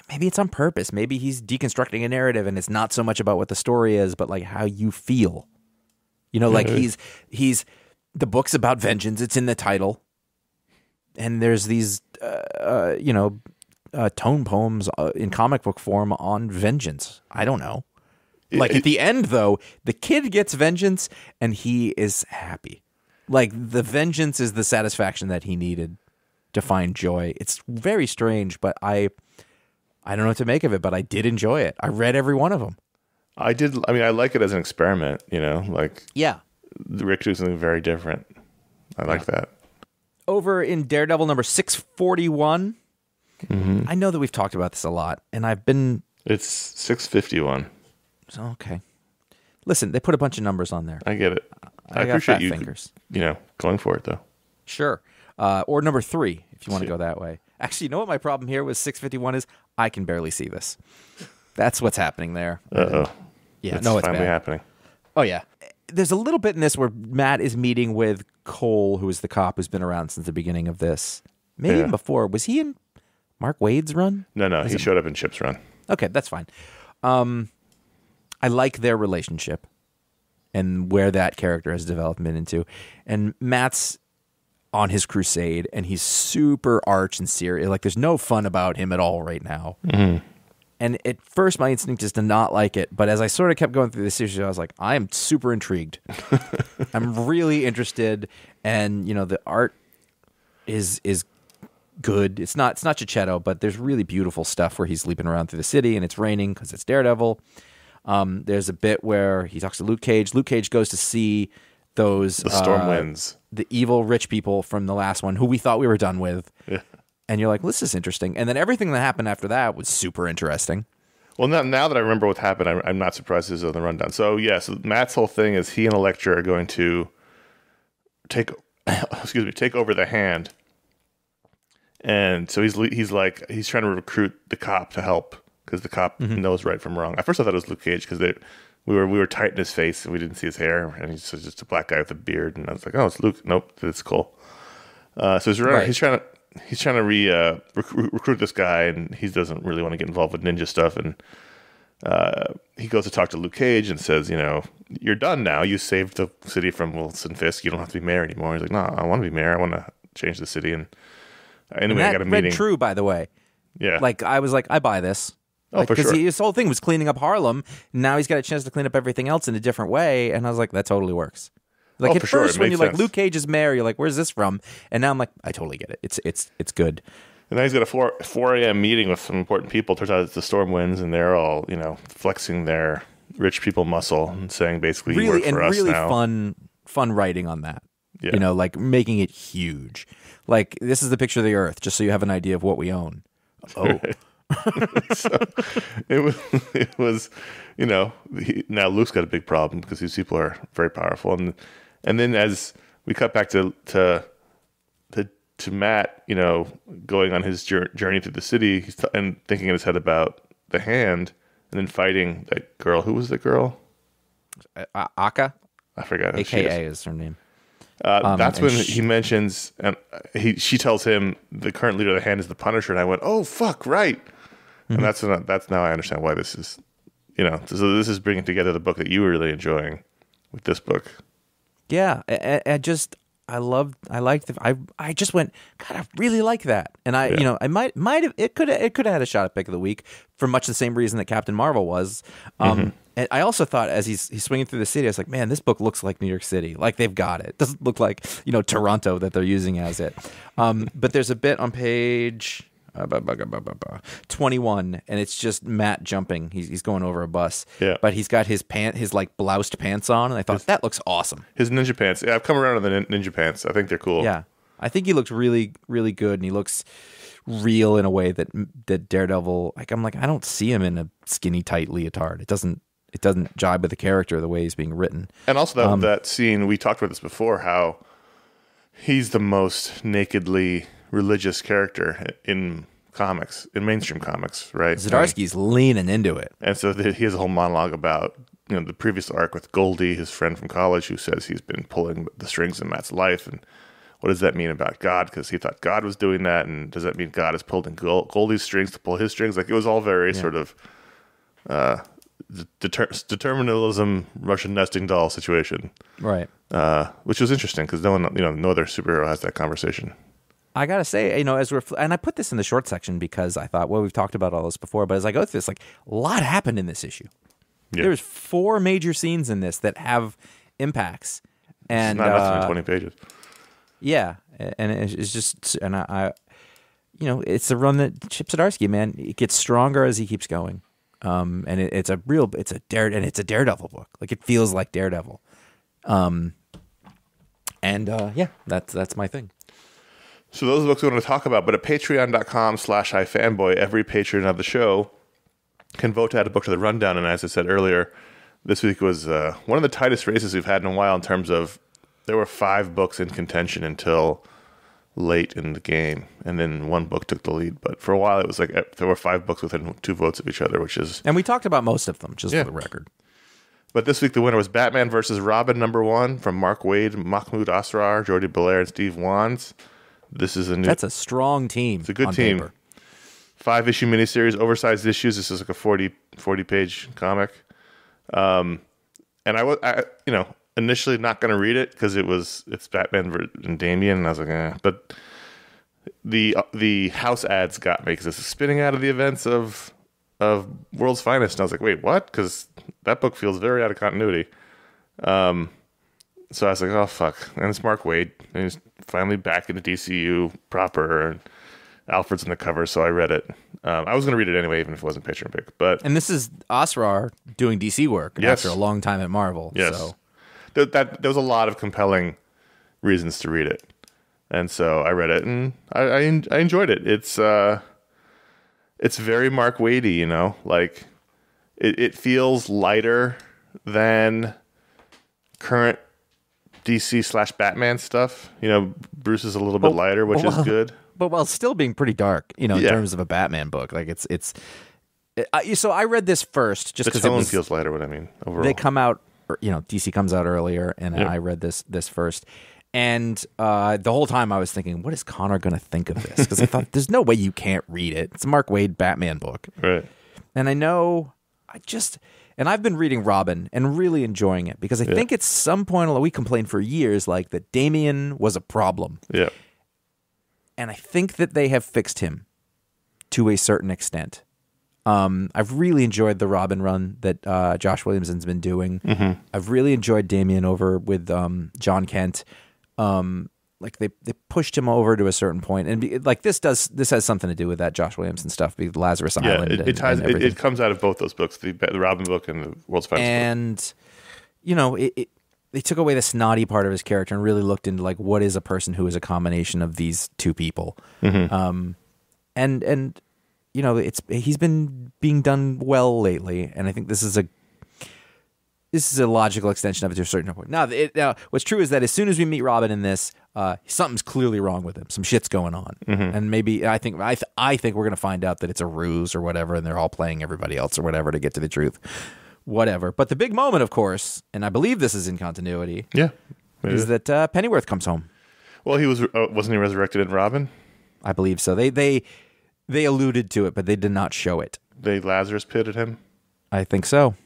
it's on purpose. Maybe he's deconstructing a narrative, and it's not so much about what the story is, but like how you feel. Like he's the book's about vengeance. It's in the title, and there's these tone poems in comic book form on vengeance. I don't know. Like at the end, though, the kid gets vengeance, and he is happy. Like the vengeance is the satisfaction that he needed to find joy. It's very strange, but I don't know what to make of it, but I did enjoy it. I read every one of them. I did. I mean, I like it as an experiment, like Rick doing something very different. I like that. Over in Daredevil number 641, I know that we've talked about this a lot, and It's 651. Okay. Listen, they put a bunch of numbers on there. I get it. I appreciate you, fingers. Going for it, though. Sure. Or number 3, if you want to go that way. Actually, you know what my problem here with 651 is? I can barely see this. That's what's happening there. Uh-oh. Yeah, it's finally bad. Happening. Oh, yeah. There's a little bit in this where Matt is meeting with Cole, who is the cop who's been around since the beginning of this. Maybe even before. Was he in Mark Waid's run? No. He showed up in Chip's run. Okay, that's fine. I like their relationship and where that character has developed into. And Matt's on his crusade, and he's super arch and serious. Like, there's no fun about him at all right now. Mm-hmm. And at first, my instinct is to not like it. But as I sort of kept going through this issue, I was like, I am super intrigued. I'm really interested. And, the art is good. It's not Chichetto, but there's really beautiful stuff where he's leaping around through the city, and it's raining because it's Daredevil. There's a bit where he talks to Luke Cage. Luke Cage goes to see the storm winds, the evil rich people from the last one, who we thought we were done with. Yeah. And you're like, this is interesting. And then everything that happened after that was super interesting. Well, now that I remember what happened, I'm not surprised this is on the rundown. So, so Matt's whole thing is he and Elektra are going to take over the Hand. And so he's trying to recruit the cop to help because the cop knows right from wrong. At first I thought it was Luke Cage because we were tight in his face and we didn't see his hair, and he's just a black guy with a beard. And I was like, oh, it's Luke. Nope, it's Cole. So he's trying to recruit this guy, and he doesn't really want to get involved with ninja stuff. And he goes to talk to Luke Cage and says, you're done now. You saved the city from Wilson Fisk. You don't have to be mayor anymore. He's like, no, I want to be mayor. I want to change the city. And anyway, I got a meeting. True, by the way. Yeah. Like, I was like, I buy this. Oh, for sure. Because his whole thing was cleaning up Harlem. Now he's got a chance to clean up everything else in a different way. And I was like, that totally works. Like at first, when you're like, Luke Cage is mayor, you're like, where's this from? And now I'm like, I totally get it. It's good. And now he's got a 4 a.m. meeting with some important people. Turns out it's the storm winds, and they're all, flexing their rich people muscle and saying basically, you work for us now. Really fun writing on that. Yeah. You know, like making it huge. Like, this is the picture of the Earth, just so you have an idea of what we own. Oh. So it was, you know, now Luke's got a big problem because these people are very powerful, and then as we cut back to Matt, you know, going on his journey through the city, and thinking in his head about the hand, and then fighting that girl. Who was the girl? Aka? I forgot. AKA is her name. That's when he mentions, and she tells him the current leader of the hand is the Punisher, and I went, oh fuck, right. And that's now I understand why this is, you know, so this is bringing together the book that you were really enjoying with this book. Yeah, I just went, God, I really like that, and you know, I might have it could have had a shot at pick of the week for much the same reason that Captain Marvel was. And I also thought as he's swinging through the city, I was like, man, this book looks like New York City, like they've got it. Doesn't look like, you know, Toronto that they're using as it. But there's a bit on page 21, and it's just Matt jumping. He's going over a bus. Yeah. But he's got his like bloused pants on, and I thought that looks awesome. His ninja pants. Yeah, I've come around on the ninja pants. I think they're cool. Yeah. I think he looks really, really good, and he looks real in a way that Daredevil, like, I'm like, I don't see him in a skinny tight leotard. It doesn't jibe with the character the way he's being written. And also that scene, we talked about this before, how he's the most nakedly religious character in comics, in mainstream comics, right? Zdarsky's leaning into it. And so he has a whole monologue about, you know, the previous arc with Goldie, his friend from college, who says he's been pulling the strings in Matt's life, and what does that mean about God? Because he thought God was doing that, and does that mean God has pulled in Goldie's strings to pull his strings? Like, it was all very sort of determinism, Russian nesting doll situation, right? Which was interesting because no one, you know, no other superhero has that conversation. I gotta say, you know, and I put this in the short section because I thought, well, we've talked about all this before, but as I go through this, like, a lot happened in this issue. Yeah. There's 4 major scenes in this that have impacts, and it's not less than 20 pages. Yeah, and it's just, and I, you know, it's the run that Chip Zdarsky, man, it gets stronger as he keeps going. And it's a Daredevil book. Like, it feels like Daredevil. Yeah, that's my thing. So those are the books we want to talk about, but at patreon.com/iFanboy, every patron of the show can vote to add a book to the rundown. And as I said earlier, this week was one of the tightest races we've had in a while in terms of there were 5 books in contention until late in the game, and then one book took the lead. But for a while, it was like there were 5 books within 2 votes of each other, which is... And we talked about most of them, just for the record. But this week, the winner was Batman vs. Robin #1 from Mark Waid, Mahmoud Asrar, Jordi Belair, and Steve Wands. This is That's a strong team. It's a good team. Paper. 5-issue miniseries, oversized issues. This is like a 40-page comic. And I you know, initially not going to read it because it's Batman and Damian, and I was like, eh. But the house ads got me because it's spinning out of the events of World's Finest, and I was like, wait, what? Because that book feels very out of continuity. So I was like, oh fuck, and it's Mark Waid, and he's finally back into DCU proper, and Alfred's in the cover, so I read it. I was going to read it anyway, even if it wasn't Patron Pick. And this is Asrar doing DC work after a long time at Marvel. Yes. So. There was a lot of compelling reasons to read it. And so I read it, and I enjoyed it. It's very Mark Waid-y, you know? Like, it feels lighter than current DC/Batman stuff. You know, Bruce is a little bit lighter, which is good. But while still being pretty dark, you know, in terms of a Batman book. Like, so I read this first just because the tone feels lighter, what I mean, overall. They come out, you know, DC comes out earlier, and I read this first. And the whole time I was thinking, what is Connor going to think of this? Because I thought, there's no way you can't read it. It's a Mark Waid Batman book. Right. And I know, and I've been reading Robin and really enjoying it because I think at some point, we complained for years, like, that Damian was a problem. Yeah. And I think that they have fixed him to a certain extent. I've really enjoyed the Robin run that Josh Williamson's been doing. Mm-hmm. I've really enjoyed Damian over with John Kent. Like they pushed him over to a certain point, and like this has something to do with that Josh Williamson stuff, the Lazarus Island. It comes out of both those books, the Robin book and the World's Finest book. And you know, they took away the snotty part of his character and really looked into like what is a person who is a combination of these two people. And you know, he's been being done well lately, and I think this is a logical extension of it to a certain point. Now, what's true is that as soon as we meet Robin in this, something's clearly wrong with him. Some shit's going on, and maybe I think we're gonna find out that it's a ruse or whatever, and they're all playing everybody else or whatever to get to the truth. Whatever. But the big moment, of course, and I believe this is in continuity. Yeah, is that Pennyworth comes home. Well, he wasn't he resurrected in Robin? I believe so. They alluded to it, but they did not show it. They Lazarus pitted him. I think so.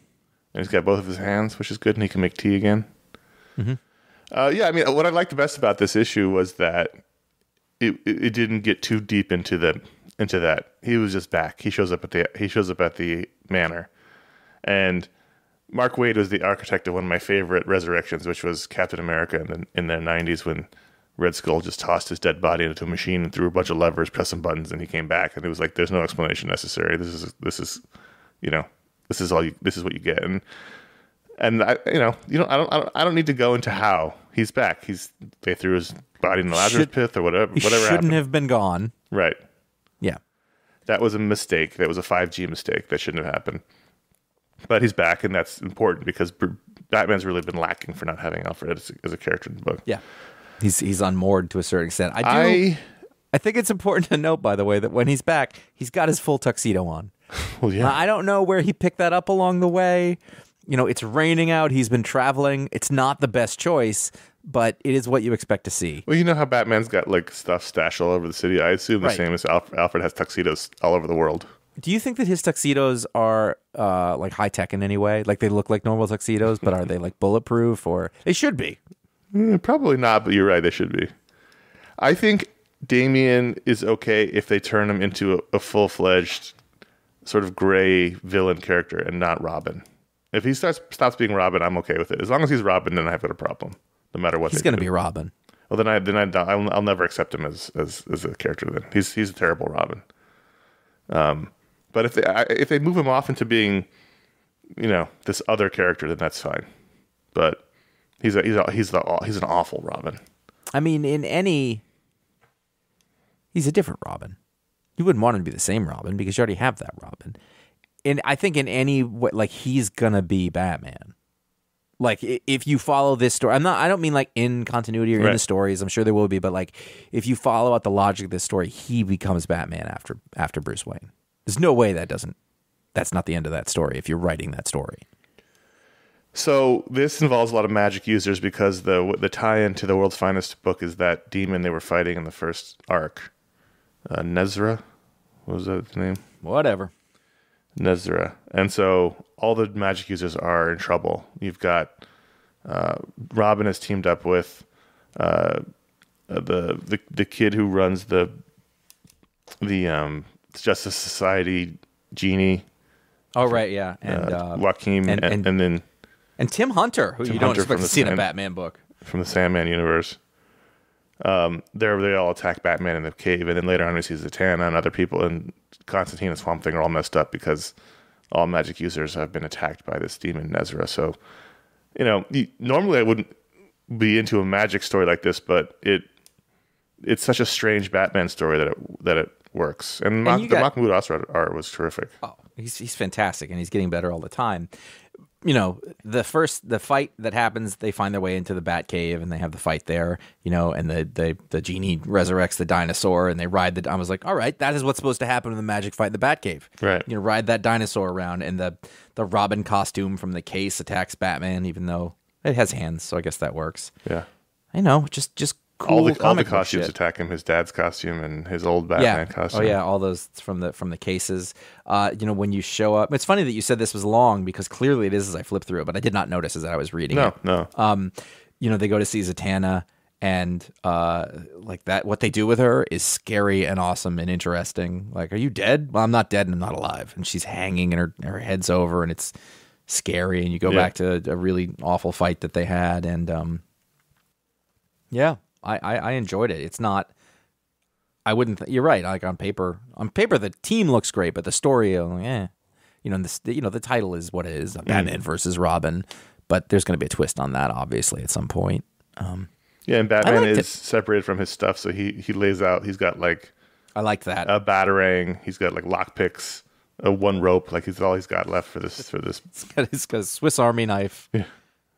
And he's got both of his hands, which is good, and he can make tea again. Yeah, I mean, what I liked the best about this issue was that it didn't get too deep into that. He was just back. He shows up at the manor, and Mark Waid was the architect of one of my favorite resurrections, which was Captain America in the 90s when Red Skull just tossed his dead body into a machine and threw a bunch of levers, pressed some buttons, and he came back. And it was like, there's no explanation necessary. This is what you get. And I don't need to go into how he's back. They threw his body in the Lazarus pit or whatever. He shouldn't happened. have been gone. Right. Yeah. That was a mistake. That was a 5G mistake. That shouldn't have happened. But he's back, and that's important because Batman's really been lacking for not having Alfred as a character in the book. Yeah. He's unmoored to a certain extent. I think it's important to note, by the way, that when he's back, he's got his full tuxedo on. Well, yeah. Now, I don't know where he picked that up along the way. You know, it's raining out. He's been traveling. It's not the best choice, but it is what you expect to see. Well, you know how Batman's got like stuff stashed all over the city? I assume the same as Alfred has tuxedos all over the world. Do you think that his tuxedos are like high tech in any way? Like they look like normal tuxedos, but are they like bulletproof? Or they should be. Probably not, but you're right. They should be. I think Damian is okay if they turn him into a full-fledged sort of gray villain character and not Robin. If he stops being Robin, I'm okay with it. As long as he's Robin, then I've got a problem. No matter what. He's going to be Robin. Well, I'll never accept him as a character. Then he's a terrible Robin. But if they move him off into being, you know, this other character, then that's fine. But he's an awful Robin. I mean, he's a different Robin. You wouldn't want him to be the same Robin because you already have that Robin. And I think in any way, like he's gonna be Batman. Like if you follow this story, I don't mean like in continuity or in the stories. I'm sure there will be, but like if you follow out the logic of this story, he becomes Batman after Bruce Wayne. There's no way that's not the end of that story if you're writing that story. So this involves a lot of magic users because the tie-in to the World's Finest book is that demon they were fighting in the first arc. Nezra? What was that name? Whatever. Nezra. And so all the magic users are in trouble. You've got Robin has teamed up with the kid who runs the Justice Society genie. Oh right, yeah. And Joaquin and Tim Hunter, who you don't expect to see in a Batman book. From the Sandman universe. They all attack Batman in the cave, and then later on we see Zatanna and other people, and Constantine and Swamp Thing are all messed up because all magic users have been attacked by this demon Nezra. So, you know, normally I wouldn't be into a magic story like this, but it's such a strange Batman story that it works. And the Mahmoud Asrar art was terrific. Oh, he's fantastic, and he's getting better all the time. You know, the fight that happens, they find their way into the Batcave and they have the fight there, you know, and the genie resurrects the dinosaur and they ride I was like, all right, that is what's supposed to happen in the magic fight in the Batcave. Right. You know, ride that dinosaur around, and the Robin costume from the case attacks Batman, even though it has hands, so I guess that works. Yeah. I know, just cool. All the costumes attack him. His dad's costume and his old Batman costume. Oh yeah, all those from the cases. You know, when you show up, it's funny that you said this was long because clearly it is as I flipped through it, but I did not notice as I was reading it. No. You know, they go to see Zatanna, and like that, what they do with her is scary and awesome and interesting. Like, are you dead? Well, I'm not dead and I'm not alive. And she's hanging and her head's over, and it's scary. And you go back to a really awful fight that they had, and I enjoyed it. It's not. I wouldn't. You're right. Like on paper, the team looks great, but the story, you know, the title is what it is: Batman versus Robin. but there's going to be a twist on that, obviously, at some point. Yeah, and Batman is separated from his stuff, so he lays out. He's got like I liked that a batarang. He's got like lockpicks, one rope. Like he's all he's got left for this. He's got a Swiss Army knife,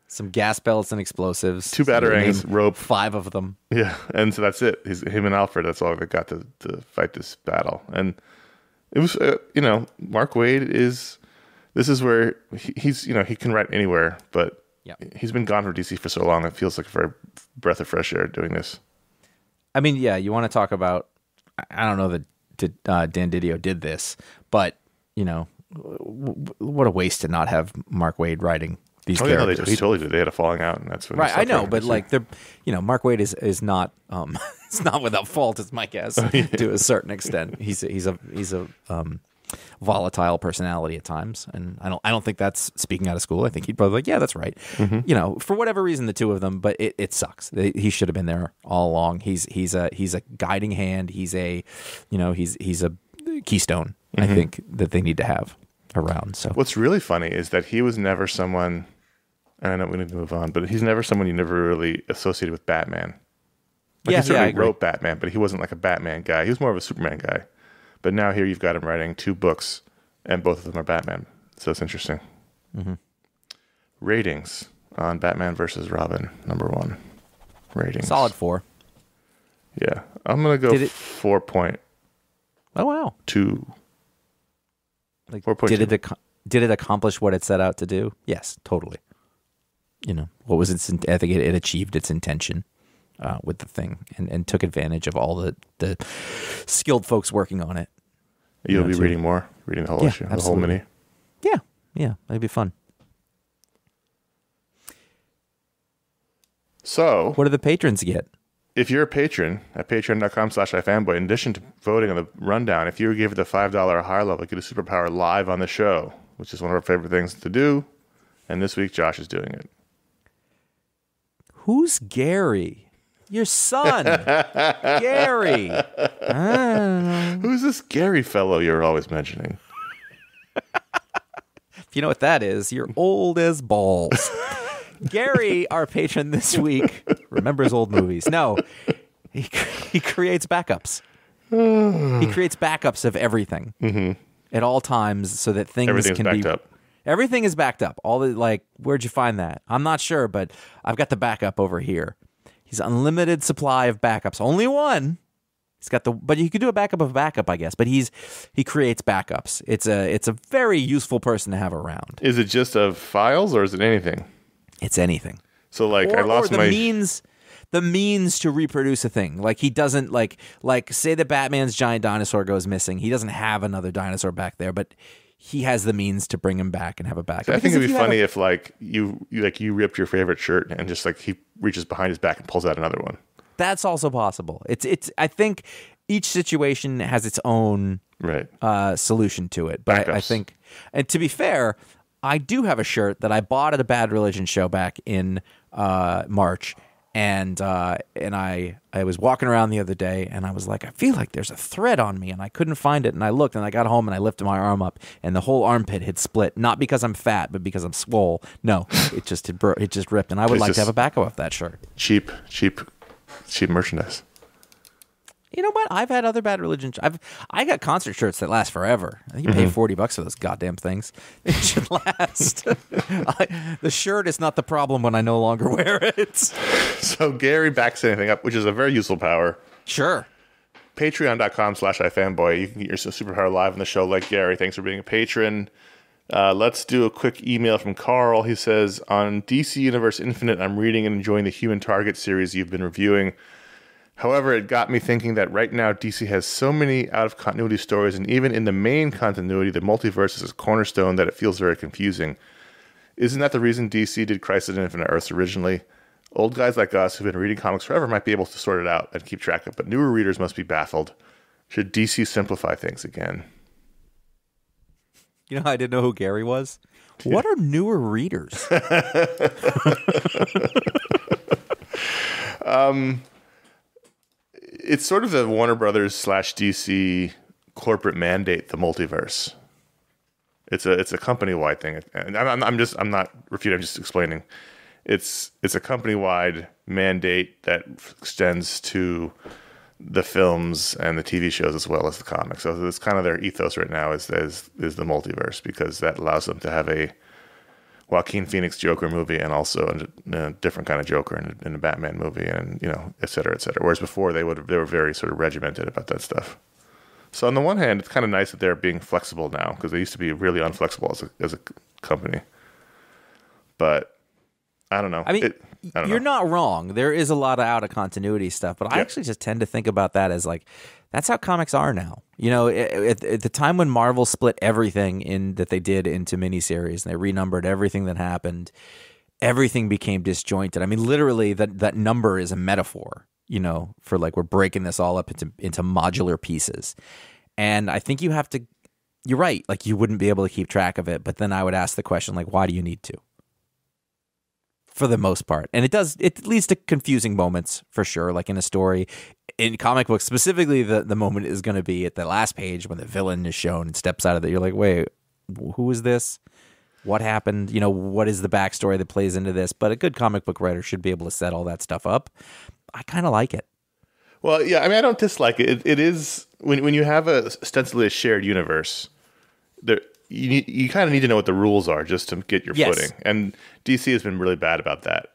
some gas pellets and explosives, 2 batarangs, rope, 5 of them. Yeah, and so that's it. Him and Alfred. That's all they got to fight this battle. And it was, Mark Waid is. This is where he's. He can write anywhere, but. Yep. He's been gone from DC for so long. It feels like a breath of fresh air doing this. I mean, yeah, you want to talk about, I don't know that Dan Didio did this, but, what a waste to not have Mark Waid writing these characters. Yeah, he totally did. They had a falling out, and that's when right. I know, but like they're, Mark Waid is not, it's not without fault, is my guess, to a certain extent. He's a volatile personality at times, and I don't think that's speaking out of school. I think he'd probably be like, yeah, that's right. Mm-hmm. For whatever reason, the two of them, but it sucks. He should have been there all along. He's a guiding hand. He's a keystone. Mm-hmm. I think that they need to have around. So what's really funny is that he was never someone. And I know we need to move on, but he's never someone you never really associated with Batman. He certainly wrote Batman, but he wasn't like a Batman guy. He was more of a Superman guy. But now here you've got him writing 2 books, and both of them are Batman. So it's interesting. Mm-hmm. Ratings on Batman versus Robin, number 1. Ratings. Solid 4. Yeah. I'm going to go 4.2. Oh, wow. 4.2. Did it accomplish what it set out to do? Yes, totally. What was its? I think it achieved its intention. With the thing and took advantage of all the skilled folks working on it. You'll be reading the whole issue, absolutely. The whole mini. Yeah, that'd be fun. So, what do the patrons get? If you're a patron at patreon.com/iFanboy, in addition to voting on the rundown, if you give it the $5 or higher level, you get a superpower live on the show, which is one of our favorite things to do. And this week, Josh is doing it. Who's Gary? Your son, Gary. Who's this Gary fellow you're always mentioning? If you know what that is, you're old as balls. Gary, our patron this week, remembers old movies. No, he creates backups. He creates backups of everything at all times so that things can be up. Everything is backed up. All the where'd you find that? I'm not sure, but I've got the backup over here. He's unlimited supply of backups. Only one. He's got but you could do a backup of backup, I guess. But he creates backups. It's a very useful person to have around. Is it just of files or is it anything? It's anything. So I lost my the means to reproduce a thing. Like he doesn't like say that Batman's giant dinosaur goes missing. He doesn't have another dinosaur back there, but he has the means to bring him back and have a backup. I think it'd be funny if you ripped your favorite shirt and just he reaches behind his back and pulls out another one. That's also possible. It's I think each situation has its own solution to it. But I think, and to be fair, I do have a shirt that I bought at a Bad Religion show back in March. And I was walking around the other day, and I was like, I feel like there's a thread on me, and I couldn't find it. And I looked, and I got home, and I lifted my arm up, and the whole armpit had split. Not because I'm fat, but because I'm swole. No, it just ripped. And I would like to have a backup of that shirt. Cheap merchandise. You know what? I've had other Bad Religion. I got concert shirts that last forever. I think you pay $40 for those goddamn things. It should last. The shirt is not the problem when I no longer wear it. So Gary backs anything up, which is a very useful power. Sure. Patreon.com/iFanboy. You can get your superpower live on the show like Gary. Thanks for being a patron. Let's do a quick email from Karl. He says, on DC Universe Infinite, I'm reading and enjoying the Human Target series you've been reviewing. However, it got me thinking that right now DC has so many out-of-continuity stories, and even in the main continuity, the multiverse is a cornerstone that it feels very confusing. Isn't that the reason DC did Crisis on Infinite Earths originally? Old guys like us who've been reading comics forever might be able to sort it out and keep track of it, but newer readers must be baffled. Should DC simplify things again? You know how I didn't know who Gary was? Yeah. What are newer readers? It's sort of the Warner Brothers / DC corporate mandate, the multiverse. It's a company wide thing, and I'm not refuting. I'm just explaining. It's a company wide mandate that extends to the films and the TV shows as well as the comics. So it's kind of their ethos right now is the multiverse, because that allows them to have a Joaquin Phoenix Joker movie and also a different kind of Joker in a Batman movie, and et cetera, et cetera. Whereas before they were very sort of regimented about that stuff. So on the one hand, it's kind of nice that they're being flexible now, because they used to be really unflexible as a company. But I don't know. I mean, you're not wrong. There is a lot of out of continuity stuff, but I actually just tend to think about that as like, that's how comics are now. At the time when Marvel split everything that they did into miniseries and they renumbered everything that happened, everything became disjointed. I mean, literally, that number is a metaphor, for like, we're breaking this all up into modular pieces. And I think you're right. Like, you wouldn't be able to keep track of it. But then I would ask the question, like, why do you need to? For the most part. And it leads to confusing moments for sure. Like in a story, in comic books specifically, the moment is going to be at the last page when the villain is shown and steps out of it. You're like, wait, who is this? What happened? What is the backstory that plays into this? But a good comic book writer should be able to set all that stuff up. I kind of like it. Well, yeah, I mean, I don't dislike it. It is, when you have ostensibly a shared universe, you kind of need to know what the rules are just to get your footing. And DC has been really bad about that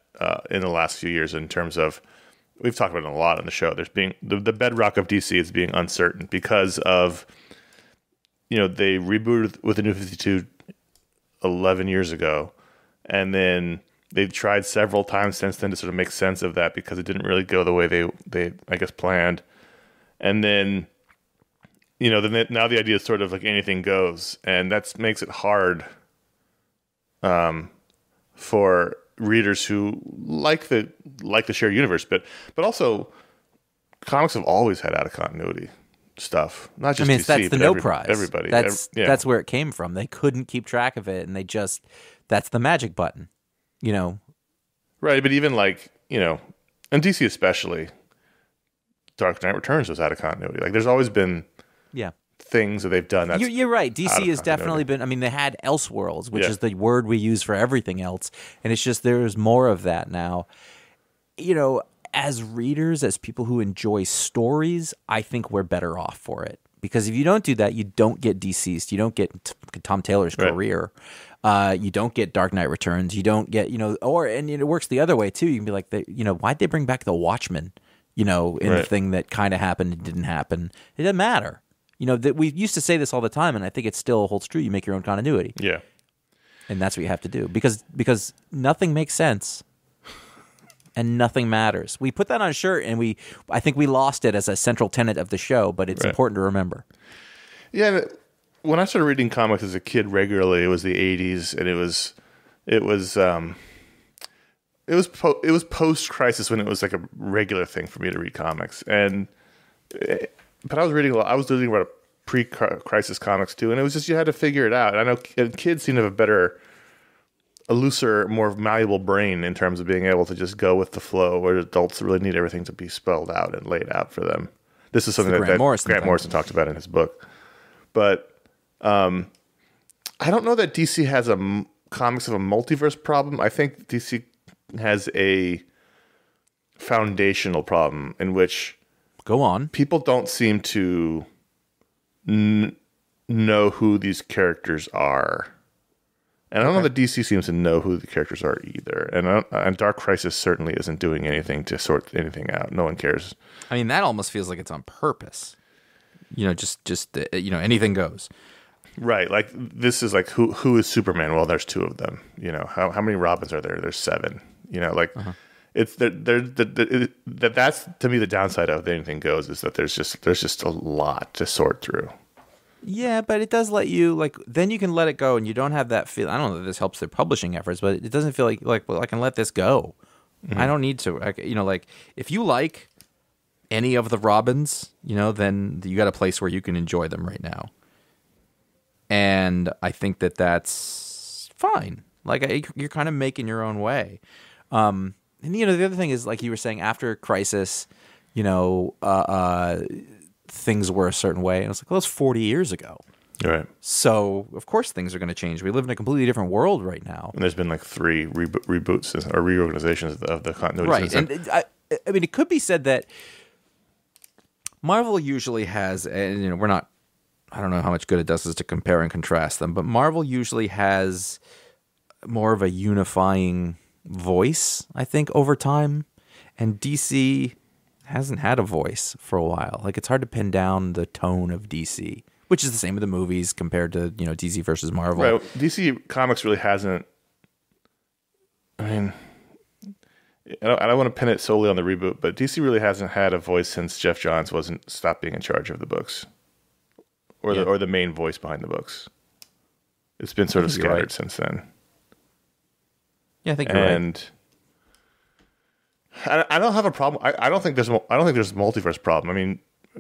in the last few years in terms of, we've talked about it a lot on the show. There's being the bedrock of DC is being uncertain because of, they rebooted with the New 52 11 years ago, and then they've tried several times since then to sort of make sense of that because it didn't really go the way they I guess planned. And then now the idea is sort of like anything goes, and that makes it hard for readers who like the shared universe, but also comics have always had out of continuity stuff. Not just DC, that's the no prize. Everybody. That's where it came from. They couldn't keep track of it, and that's the magic button, Right, but even and DC especially, Dark Knight Returns was out of continuity. Like, there's always been things that they've done. That's you're right. DC has definitely been. I mean, they had Elseworlds, which is the word we use for everything else, and it's just there's more of that now. As readers, as people who enjoy stories, I think we're better off for it, because if you don't do that, you don't get Deceased, you don't get Tom Taylor's career, you don't get Dark Knight Returns, you don't get and it works the other way too. You can be like, why'd they bring back the Watchmen? The thing that kind of happened and didn't happen. It doesn't matter. That we used to say this all the time, and I think it still holds true. You make your own continuity. Yeah. And that's what you have to do, because nothing makes sense and nothing matters. We put that on a shirt, and I think we lost it as a central tenet of the show, but it's important to remember. Yeah. When I started reading comics as a kid regularly, it was the 80s, and it was post-crisis when it was like a regular thing for me to read comics. But I was reading about pre-crisis comics too, and it was just, you had to figure it out. I know kids seem to have a looser, more malleable brain in terms of being able to just go with the flow, where adults really need everything to be spelled out and laid out for them. This is something that Grant Morrison talked about in his book. But I don't know that DC has comics of a multiverse problem. I think DC has a foundational problem in which go on. People don't seem to know who these characters are. And I don't know that DC seems to know who the characters are either. And Dark Crisis certainly isn't doing anything to sort anything out. No one cares. I mean, that almost feels like it's on purpose. Just anything goes. Right. Like, this is like, who is Superman? Well, there's two of them. How many Robins are there? There's 7. It's that's to me the downside of anything goes, is that there's just a lot to sort through. Yeah, but it does let you, then you can let it go, and you don't have that feel. I don't know that this helps their publishing efforts, but it doesn't feel like well, I can let this go. Mm-hmm. I don't need to. If you like any of the Robins, then you got a place where you can enjoy them right now. And I think that's fine. You're kind of making your own way. And the other thing is, like you were saying, after Crisis, things were a certain way, and it's like, well, it's 40 years ago. Right. So, of course, things are going to change. We live in a completely different world right now. And there's been like 3 reboots or reorganizations of the continuity. Right. And I mean, it could be said that Marvel usually has, and we're not, I don't know how much good it does us to compare and contrast them, but Marvel usually has more of a unifying voice, I think, over time. And DC hasn't had a voice for a while. Like, it's hard to pin down the tone of DC, which is the same with the movies compared to, DC versus Marvel. Right. DC Comics really hasn't. I mean, I don't want to pin it solely on the reboot, but DC really hasn't had a voice since Jeff Johns stopped being in charge of the books, or the main voice behind the books. It's been sort of scattered since then. Yeah, I think you're right. I don't have a problem. I don't think there's a multiverse problem. I mean,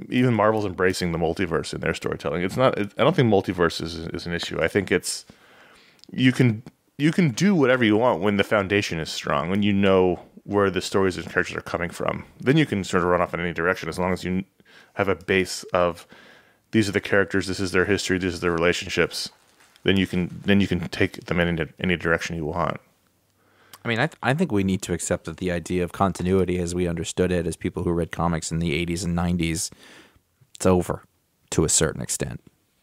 even Marvel's embracing the multiverse in their storytelling. It's not. I don't think multiverse is an issue. I think it's you can do whatever you want when the foundation is strong, when you know where the stories and characters are coming from. Then you can sort of run off in any direction as long as you have a base of these are the characters, this is their history, these are their relationships. Then you can take them in any direction you want. I mean, I think we need to accept that the idea of continuity as we understood it as people who read comics in the 80s and 90s, it's over to a certain extent.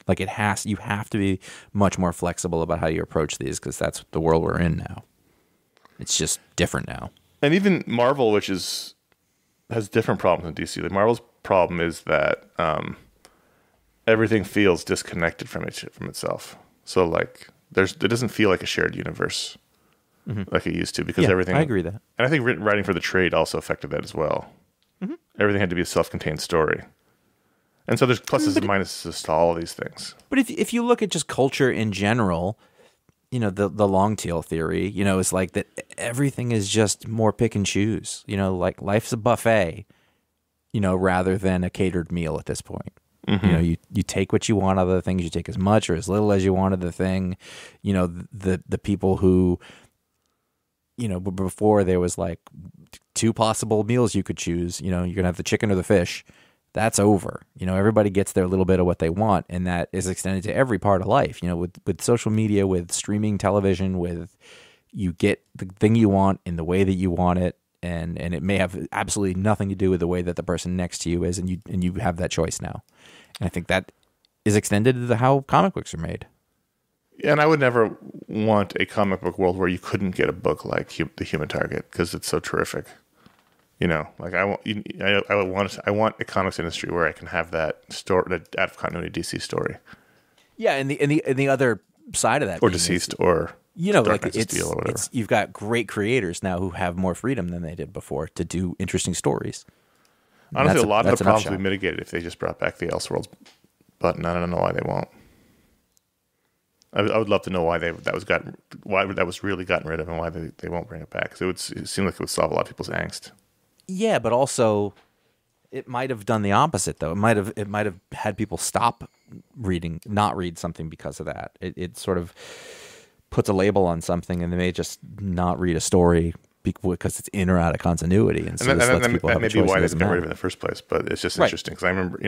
Like, you have to be much more flexible about how you approach these because that's the world we're in now. It's just different now. And even Marvel, which has different problems than DC. Like, Marvel's problem is that everything feels disconnected from itself. So, like, it doesn't feel like a shared universe. Like it used to, because everything. I agree with that. And I think writing for the trade also affected that as well. Mm-hmm. Everything had to be a self-contained story, and so there's pluses and minuses to all of these things. But if you look at just culture in general, the long tail theory, is like that everything is just more pick and choose. Like life's a buffet, rather than a catered meal at this point. Mm-hmm. You take what you want out of the things, you take as much or as little as you want of the thing. The people who. Before there was like 2 possible meals you could choose. You're going to have the chicken or the fish. That's over. Everybody gets their little bit of what they want, and that is extended to every part of life. With social media, with streaming television, you get the thing you want in the way that you want it, and it may have absolutely nothing to do with the way that the person next to you is, and you have that choice now. And I think that is extended to how comic books are made. And I would never want a comic book world where you couldn't get a book like The Human Target because it's so terrific. Like I want a comics industry where I can have that story, that out of continuity DC story. Yeah, and the other side of that, or Deceased, or like Steel or whatever. You've got great creators now who have more freedom than they did before to do interesting stories. Honestly, a lot of the problems would be mitigated if they just brought back the Elseworlds button. I don't know why they won't. I would love to know why that was really gotten rid of, and why they won't bring it back. Because it seemed like it would solve a lot of people's angst. Yeah, but also it might have done the opposite, though. It might have had people stop not read something because of that. It sort of puts a label on something, and they may just not read a story because it's in or out of continuity. And so that may be why they got rid of it in the first place. But it's just interesting because I remember,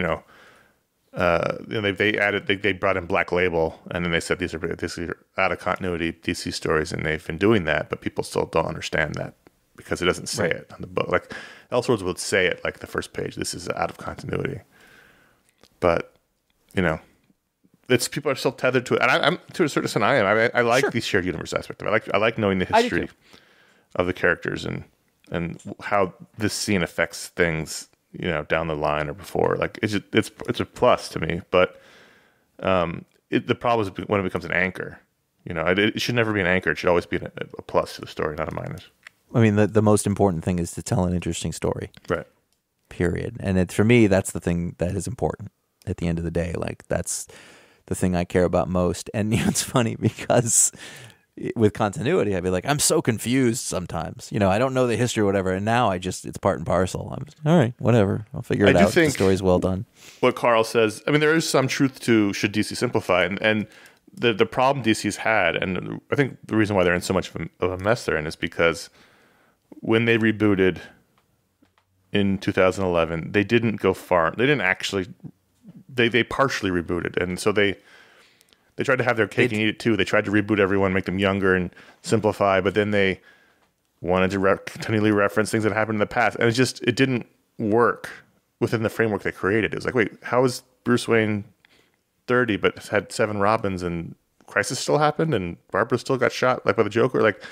they brought in Black Label, and then they said these are out of continuity DC stories, and they've been doing that, but people still don't understand that because it doesn't say it on the book. Like Elseworlds would say it like the first page, this is out of continuity. But it's people are still tethered to it, and I'm to a certain extent I am. I like the shared universe aspect of it. I like knowing the history of the characters and how this scene affects things. Down the line or before, like it's a plus to me, but the problem is when it becomes an anchor. It should never be an anchor. It should always be a plus to the story, not a minus. I mean, the most important thing is to tell an interesting story, right? Period. And for me, that's the thing that is important at the end of the day. Like that's the thing I care about most. And it's funny because with continuity, I'd be like, I'm so confused sometimes. I don't know the history or whatever. And now it's part and parcel. I'm all right, whatever. I'll figure it out. The story's well done. What Karl says, I mean, there is some truth to should DC simplify. And the problem DC's had, and I think the reason why they're in so much of a mess they're in is because when they rebooted in 2011, they didn't go far. They didn't actually, they partially rebooted. And so they They tried to have their cake and eat it too. They tried to reboot everyone, make them younger and simplify, but then they wanted to continually reference things that happened in the past. And it didn't work within the framework they created. It was like, wait, how is Bruce Wayne 30 but has had 7 Robins and Crisis still happened and Barbara still got shot like by the Joker? Like,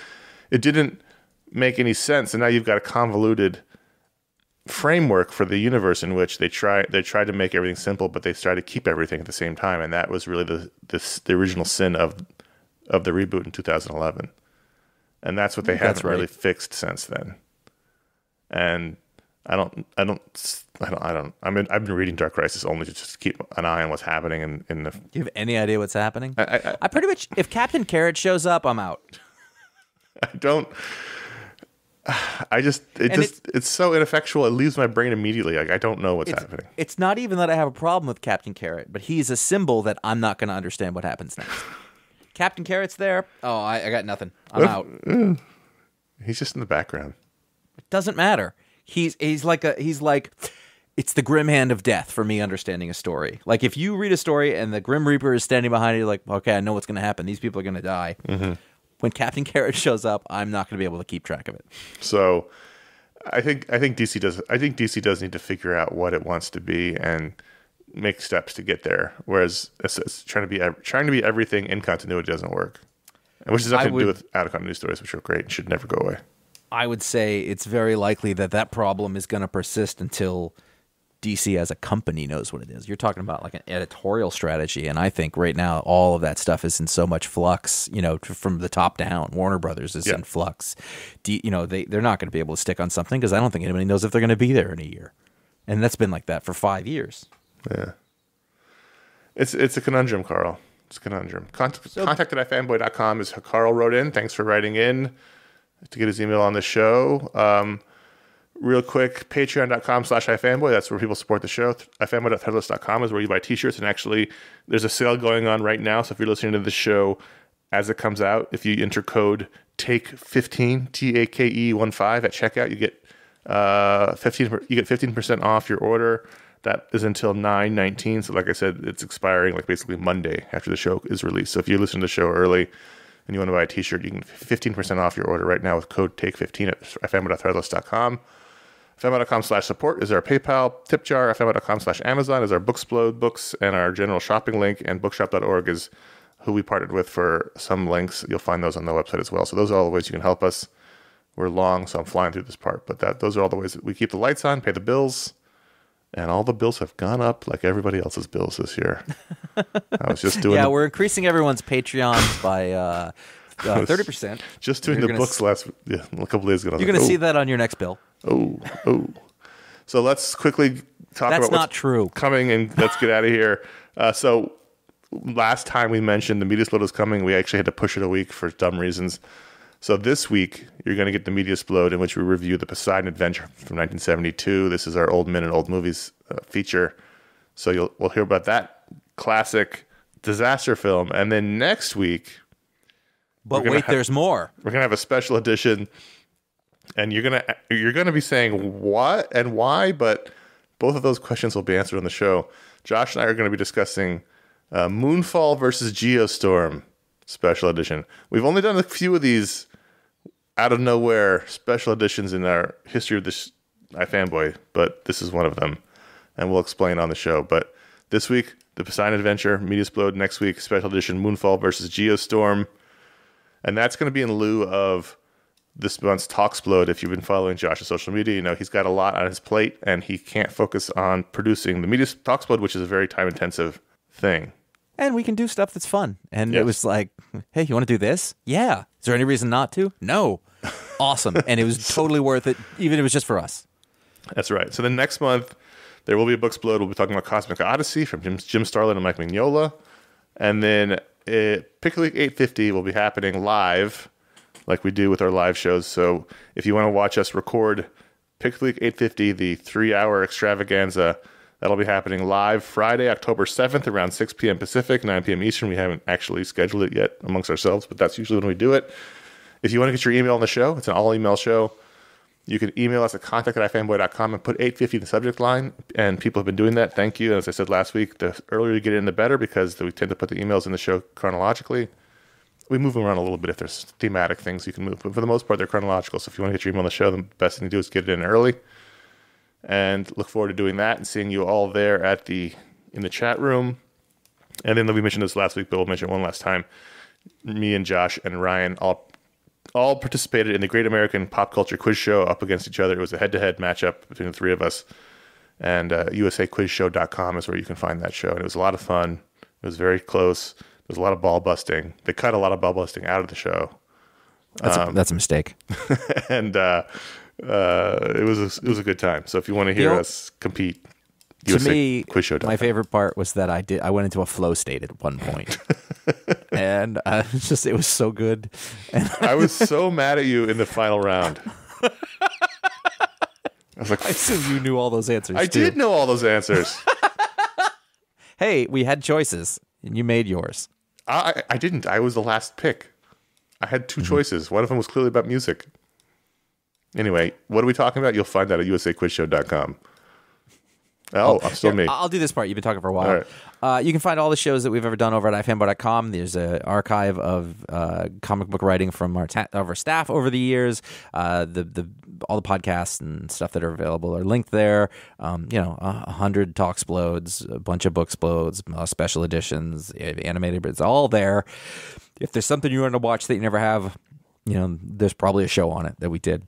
it didn't make any sense. And now you've got a convoluted framework for the universe in which they tried to make everything simple, but they tried to keep everything at the same time, and that was really the original sin of the reboot in 2011, and that's what they haven't really fixed since then. And I've been reading Dark Crisis only to just keep an eye on what's happening in the. Do you have any idea what's happening? I pretty much, if Captain Carrot shows up, I'm out. I don't. It's so ineffectual. It leaves my brain immediately. Like, I don't know what's happening. It's not even that I have a problem with Captain Carrot, but he's a symbol that I'm not going to understand what happens next. Captain Carrot's there. Oh, I got nothing. I'm out. He's just in the background. It doesn't matter. He's like it's the grim hand of death for me understanding a story. Like, if you read a story and the Grim Reaper is standing behind you, you're like, okay, I know what's going to happen. These people are going to die. Mm-hmm. When Captain Carrot shows up, I'm not going to be able to keep track of it. So, I think DC does. I think DC does need to figure out what it wants to be and make steps to get there. Whereas it's trying to be everything in continuity doesn't work, which has nothing to do with out of continuity stories, which are great and should never go away. I would say it's very likely that problem is going to persist until DC as a company knows what it is. You're talking about like an editorial strategy, and I think right now all of that stuff is in so much flux, from the top down. Warner Brothers is in flux. They're not going to be able to stick on something because I don't think anybody knows if they're going to be there in a year. And that's been like that for 5 years. Yeah. It's a conundrum, Karl. It's a conundrum. Contact at iFanboy.com is how Karl wrote in. Thanks for writing in to get his email on the show. Real quick, patreon.com/iFanboy. That's where people support the show. iFanboy.threadless.com is where you buy t-shirts. And actually, there's a sale going on right now. So if you're listening to the show as it comes out, if you enter code TAKE15, TAKE15 at checkout, you get 15% off your order. That is until 9/19. So like I said, it's expiring like basically Monday after the show is released. So if you listen to the show early and you want to buy a t-shirt, you can 15% off your order right now with code TAKE15 at iFanboy.threadless.com. iFanboy.com/support is our PayPal tip jar. iFanboy.com/Amazon is our Booksplode books, and our general shopping link, and bookshop.org is who we partnered with for some links. You'll find those on the website as well. So those are all the ways you can help us. We're long, so I'm flying through this part, but those are all the ways that we keep the lights on, pay the bills, and all the bills have gone up like everybody else's bills this year. I was just doing we're increasing everyone's Patreons by 30%. Just doing the books a couple days ago. You're going to see that on your next bill. Oh. So let's quickly talk about what's true. Coming, and let's get out of here. So last time we mentioned the Media Splode was coming. We actually had to push it a week for dumb reasons. So this week, you're going to get the Media Splode, in which we review the Poseidon Adventure from 1972. This is our Old Men and Old Movies feature. So we'll hear about that classic disaster film. And then next week... But wait, there's more. We're going to have a special edition, and you're going to be saying what and why, but both of those questions will be answered on the show. Josh and I are going to be discussing Moonfall versus Geostorm special edition. We've only done a few of these out of nowhere special editions in our history of this iFanboy, but this is one of them, and we'll explain on the show. But this week, the Poseidon Adventure, Media Splode. Next week, special edition Moonfall versus Geostorm. And that's going to be in lieu of this month's Talksplode. If you've been following Josh's social media, you know he's got a lot on his plate, and he can't focus on producing the Media Talksplode, which is a very time-intensive thing. And we can do stuff that's fun. And It was like, hey, you want to do this? Yeah. Is there any reason not to? No. Awesome. And it was totally worth it, even if it was just for us. That's right. So then next month, there will be a Booksplode. We'll be talking about Cosmic Odyssey from Jim Starlin and Mike Mignola. And then Pick Week 850 will be happening live, like we do with our live shows. So if you want to watch us record Pick Week 850, the 3-hour extravaganza, that'll be happening live Friday, October 7th, around 6 p.m. Pacific, 9 p.m. Eastern. We haven't actually scheduled it yet amongst ourselves, but that's usually when we do it. If you want to get your email on the show, it's an all-email show. You can email us at contact@ifanboy.com and put 850 in the subject line, and people have been doing that. Thank you. As I said last week, the earlier you get in, the better, because we tend to put the emails in the show chronologically. We move them around a little bit if there's thematic things you can move, but for the most part, they're chronological. So if you want to get your email on the show, the best thing to do is get it in early. And look forward to doing that and seeing you all there in the chat room. And then we mentioned this last week, but we'll mention it one last time. Me and Josh and Ryan all participated in the Great American Pop Culture Quiz Show up against each other. It was a head-to-head matchup between the three of us. And usaquizshow.com is where you can find that show. And it was a lot of fun. It was very close. There was a lot of ball busting. They cut a lot of ball busting out of the show. That's a mistake. And it was a good time. So if you want to hear us compete, to me, quizshow.com. My favorite part was that I went into a flow state at one point. And it was so good. And I was so mad at you in the final round. I was like, I assume you knew all those answers. I did know all those answers. Hey, we had choices, and you made yours. I didn't. I was the last pick. I had two choices. One of them was clearly about music. Anyway, what are we talking about? You'll find out at usaquizshow.com. I'm still me. I'll do this part. You've been talking for a while. All right. You can find all the shows that we've ever done over at ifanboy.com. There's an archive of comic book writing from our staff over the years. All the podcasts and stuff that are available are linked there. 100 talk explodes, a bunch of book explodes, special editions, animated, but it's all there. If there's something you want to watch that you never have, there's probably a show on it that we did.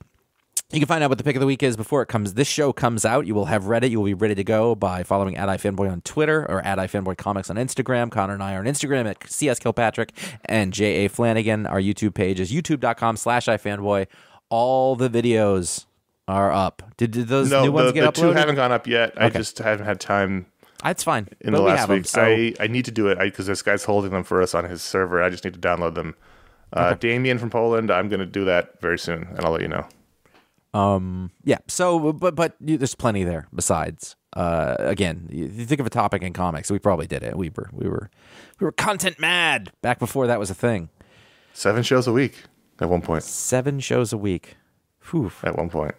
You can find out what the pick of the week is before this show comes out. You will have read it. You will be ready to go by following @iFanboy on Twitter or @iFanboy Comics on Instagram. Connor and I are on Instagram at CS Kilpatrick and J.A. Flanagan. Our YouTube page is youtube.com/iFanboy. All the videos are up. Did those new ones get uploaded? The two haven't gone up yet. Okay. I just haven't had time. That's fine. In the last week. I need to do it because this guy's holding them for us on his server. I just need to download them. Okay. Damien from Poland, I'm going to do that very soon, and I'll let you know. Yeah. So, but there's plenty there besides. Again, you think of a topic in comics, we probably did it. We were content mad back before that was a thing. 7 shows a week at one point. 7 shows a week. Whew. At one point.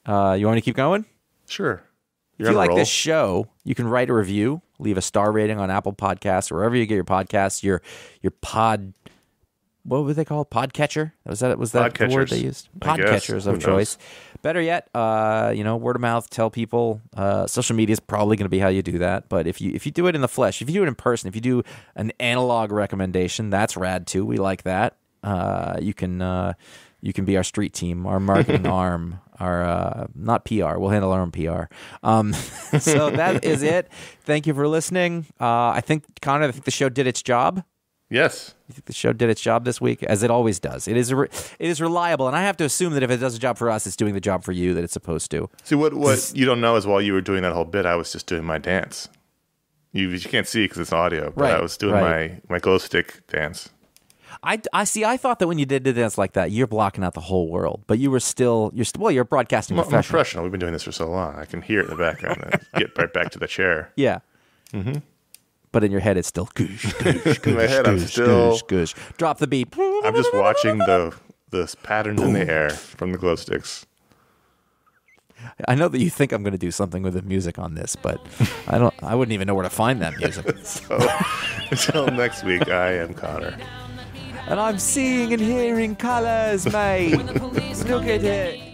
You want me to keep going? Sure. If you like this show, you can write a review, leave a star rating on Apple Podcasts or wherever you get your podcasts. Your pod. What were they called? Podcatcher? Was that the word they used? Podcatchers of choice. Better yet, word of mouth. Tell people. Social media is probably going to be how you do that. But if you do it in the flesh, if you do it in person, if you do an analog recommendation, that's rad too. We like that. You can be our street team, our marketing arm, our not PR. We'll handle our own PR. So that is it. Thank you for listening. I think the show did its job. Yes. You think the show did its job this week, as it always does. It is reliable, and I have to assume that if it does a job for us, it's doing the job for you that it's supposed to. See, what you don't know is while you were doing that whole bit, I was just doing my dance. You can't see because it's audio, but I was doing my glow stick dance. I see. I thought that when you did the dance like that, you're blocking out the whole world, but you're a broadcasting professional. I'm professional. We've been doing this for so long. I can hear it in the background and get right back to the chair. Yeah. Mm-hmm. But in your head, it's still goosh, goosh, goosh, in my head, goosh, I'm still goosh, goosh. Drop the beat. I'm just watching the patterns in the air from the glow sticks. I know that you think I'm going to do something with the music on this, but I wouldn't even know where to find that music. So until next week, I am Connor. And I'm seeing and hearing colors, mate. Look at it.